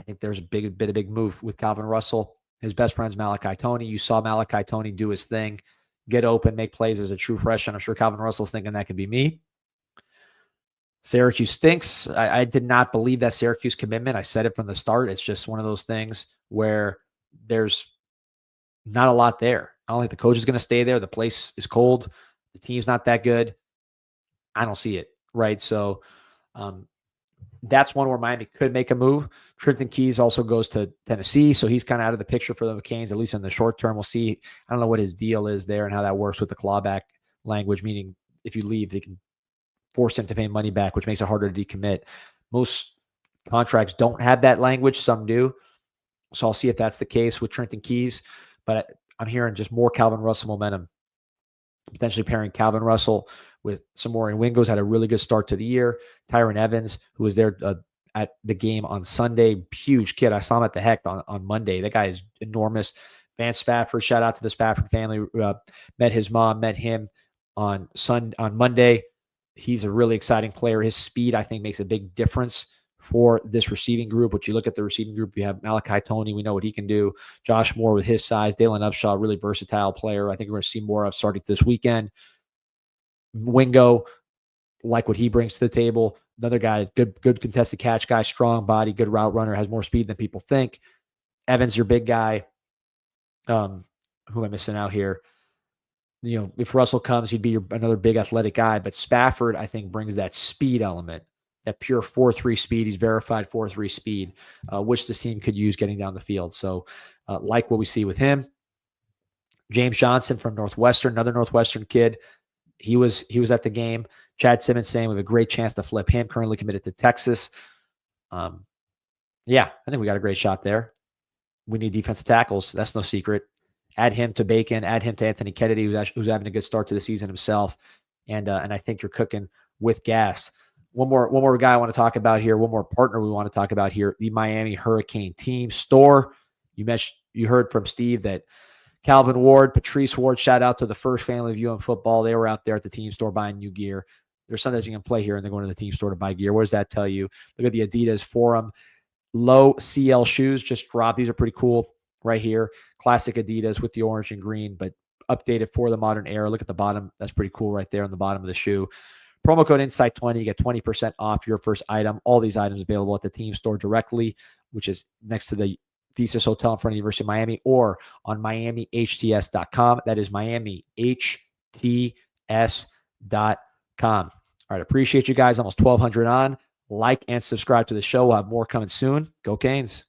think there's a big move with Calvin Russell. His best friend's Malachi Toney. You saw Malachi Toney do his thing, get open, make plays as a true freshman. I'm sure Calvin Russell's thinking that could be me. Syracuse stinks. I did not believe that Syracuse commitment. I said it from the start. It's just one of those things where there's not a lot there. I don't think the coach is going to stay there. The place is cold. The team's not that good. I don't see it, right? So that's one where Miami could make a move. Trenton Keys also goes to Tennessee, so he's kind of out of the picture for the Canes, at least in the short term. We'll see. I don't know what his deal is there and how that works with the clawback language, meaning if you leave, they can force him to pay money back, which makes it harder to decommit. Most contracts don't have that language. Some do. So I'll see if that's the case with Trenton Keys. But I'm hearing just more Calvin Russell momentum, potentially pairing Calvin Russell with Samori Wingo's had a really good start to the year. Tyron Evans, who was there at the game on Sunday, huge kid. I saw him at the Heck on Monday. That guy is enormous. Vance Spafford, shout out to the Spafford family. Met his mom, met him on Monday. He's a really exciting player. His speed, I think, makes a big difference for this receiving group. But you look at the receiving group, you have Malachi Toney. We know what he can do. Josh Moore with his size. Dalen Upshaw, really versatile player. I think we're going to see more of starting this weekend. Wingo, like what he brings to the table. Another guy, good contested catch guy, strong body, good route runner, has more speed than people think. Evans, your big guy. Who am I missing out here? You know, if Russell comes, he'd be another big athletic guy. But Spafford, I think, brings that speed element, that pure 4.3 speed. He's verified 4.3 speed, which this team could use getting down the field. So like what we see with him. James Johnson from Northwestern, another Northwestern kid. He was at the game. Chad Simmons saying we have a great chance to flip him, currently committed to Texas. Yeah, I think we got a great shot there. We need defensive tackles. That's no secret. Add him to Bacon, add him to Anthony Kennedy, who's having a good start to the season himself. And I think you're cooking with gas. One more guy I want to talk about here, one more partner we want to talk about here, the Miami Hurricane team store. You heard from Steve that Calvin Ward, Patrice Ward, shout out to the first family of UM football. They were out there at the team store buying new gear. There's some that you can play here, and they're going to the team store to buy gear. What does that tell you? Look at the Adidas Forum low CL shoes just dropped. These are pretty cool right here. Classic Adidas with the orange and green, but updated for the modern era. Look at the bottom. That's pretty cool right there on the bottom of the shoe. Promo code INSIGHT20. You get 20% off your first item. All these items available at the team store directly, which is next to the Thesis Hotel in front of the University of Miami, or on MiamiHTS.com. That is MiamiHTS.com. All right. Appreciate you guys. Almost 1,200 on. Like and subscribe to the show. We'll have more coming soon. Go Canes.